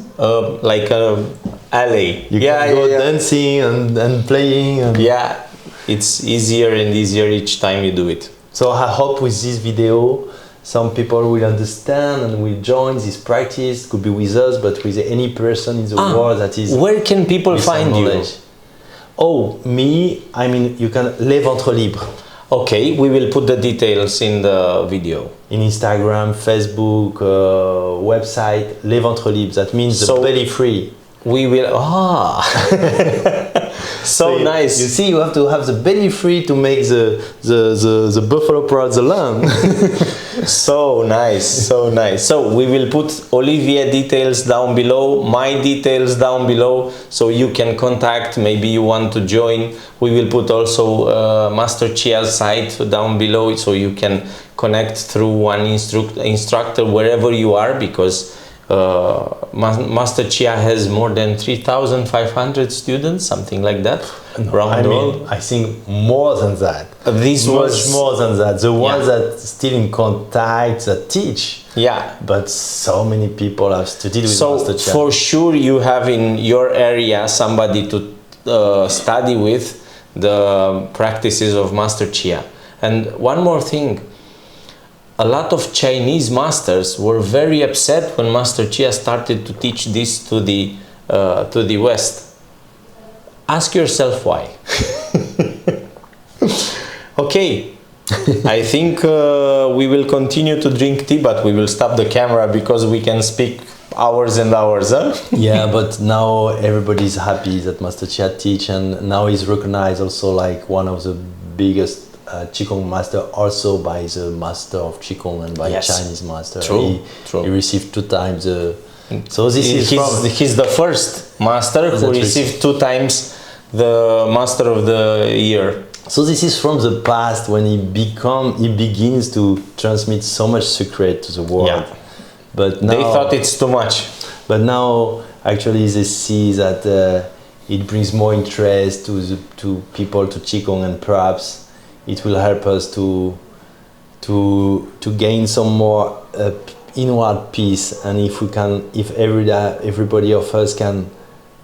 like a alley. you can go dancing and playing. And Yeah, it's easier and easier each time you do it. So I hope with this video, some people will understand and will join this practice. Could be with us, but with any person in the world that is. Where can people with some find you? knowledge. Oh, me, I mean, you can Les Ventres Libres Okay, we will put the details in the video. in Instagram, Facebook, website, Les Ventres Libres. That means the So- belly free. We will. So nice. You see, you have to have the belly free to make the buffalo proud the lamb. So nice, so nice. So we will put Olivier details down below, my details down below, so you can contact. Maybe you want to join. We will put also Master Chia's site down below, so you can connect through one instructor wherever you are, because Master Chia has more than 3,500 students, something like that, around the world. I think more than that. This Much was more than that. The ones Yeah. that still in contact, that teach. yeah. But so many people have studied with So Master Chia. for sure you have in your area somebody to study with the practices of Master Chia. And one more thing, a lot of Chinese masters were very upset when Master Chia started to teach this to the West. Ask yourself why. Okay, I think we will continue to drink tea, but we will stop the camera because we can speak hours and hours, huh? Yeah, but now everybody's happy that Master Chia teach, and now he's recognized also like one of the biggest Qigong master, also by the master of Qigong and by Yes. Chinese master. True, true. He received 2 times. So this is He's the first master who That received 2 times the Master of the Year. So this is from the past when he begins to transmit so much secret to the world. Yeah. But now, They thought it's too much. But now, actually, they see that it brings more interest to people, to Qigong, and perhaps it will help us to gain some more inward peace. And if everybody of us can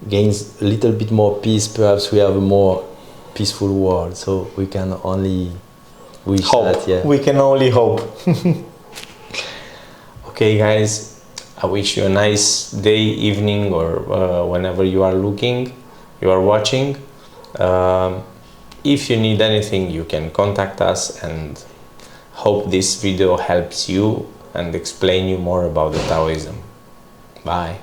gain a little bit more peace, perhaps we have a more peaceful world. So we can only wish Hope. that. Yeah. We can only hope. Okay, guys, I wish you a nice day, evening, or whenever you are watching. If you need anything, you can contact us, and hope this video helps you and explain you more about the Taoism. Bye.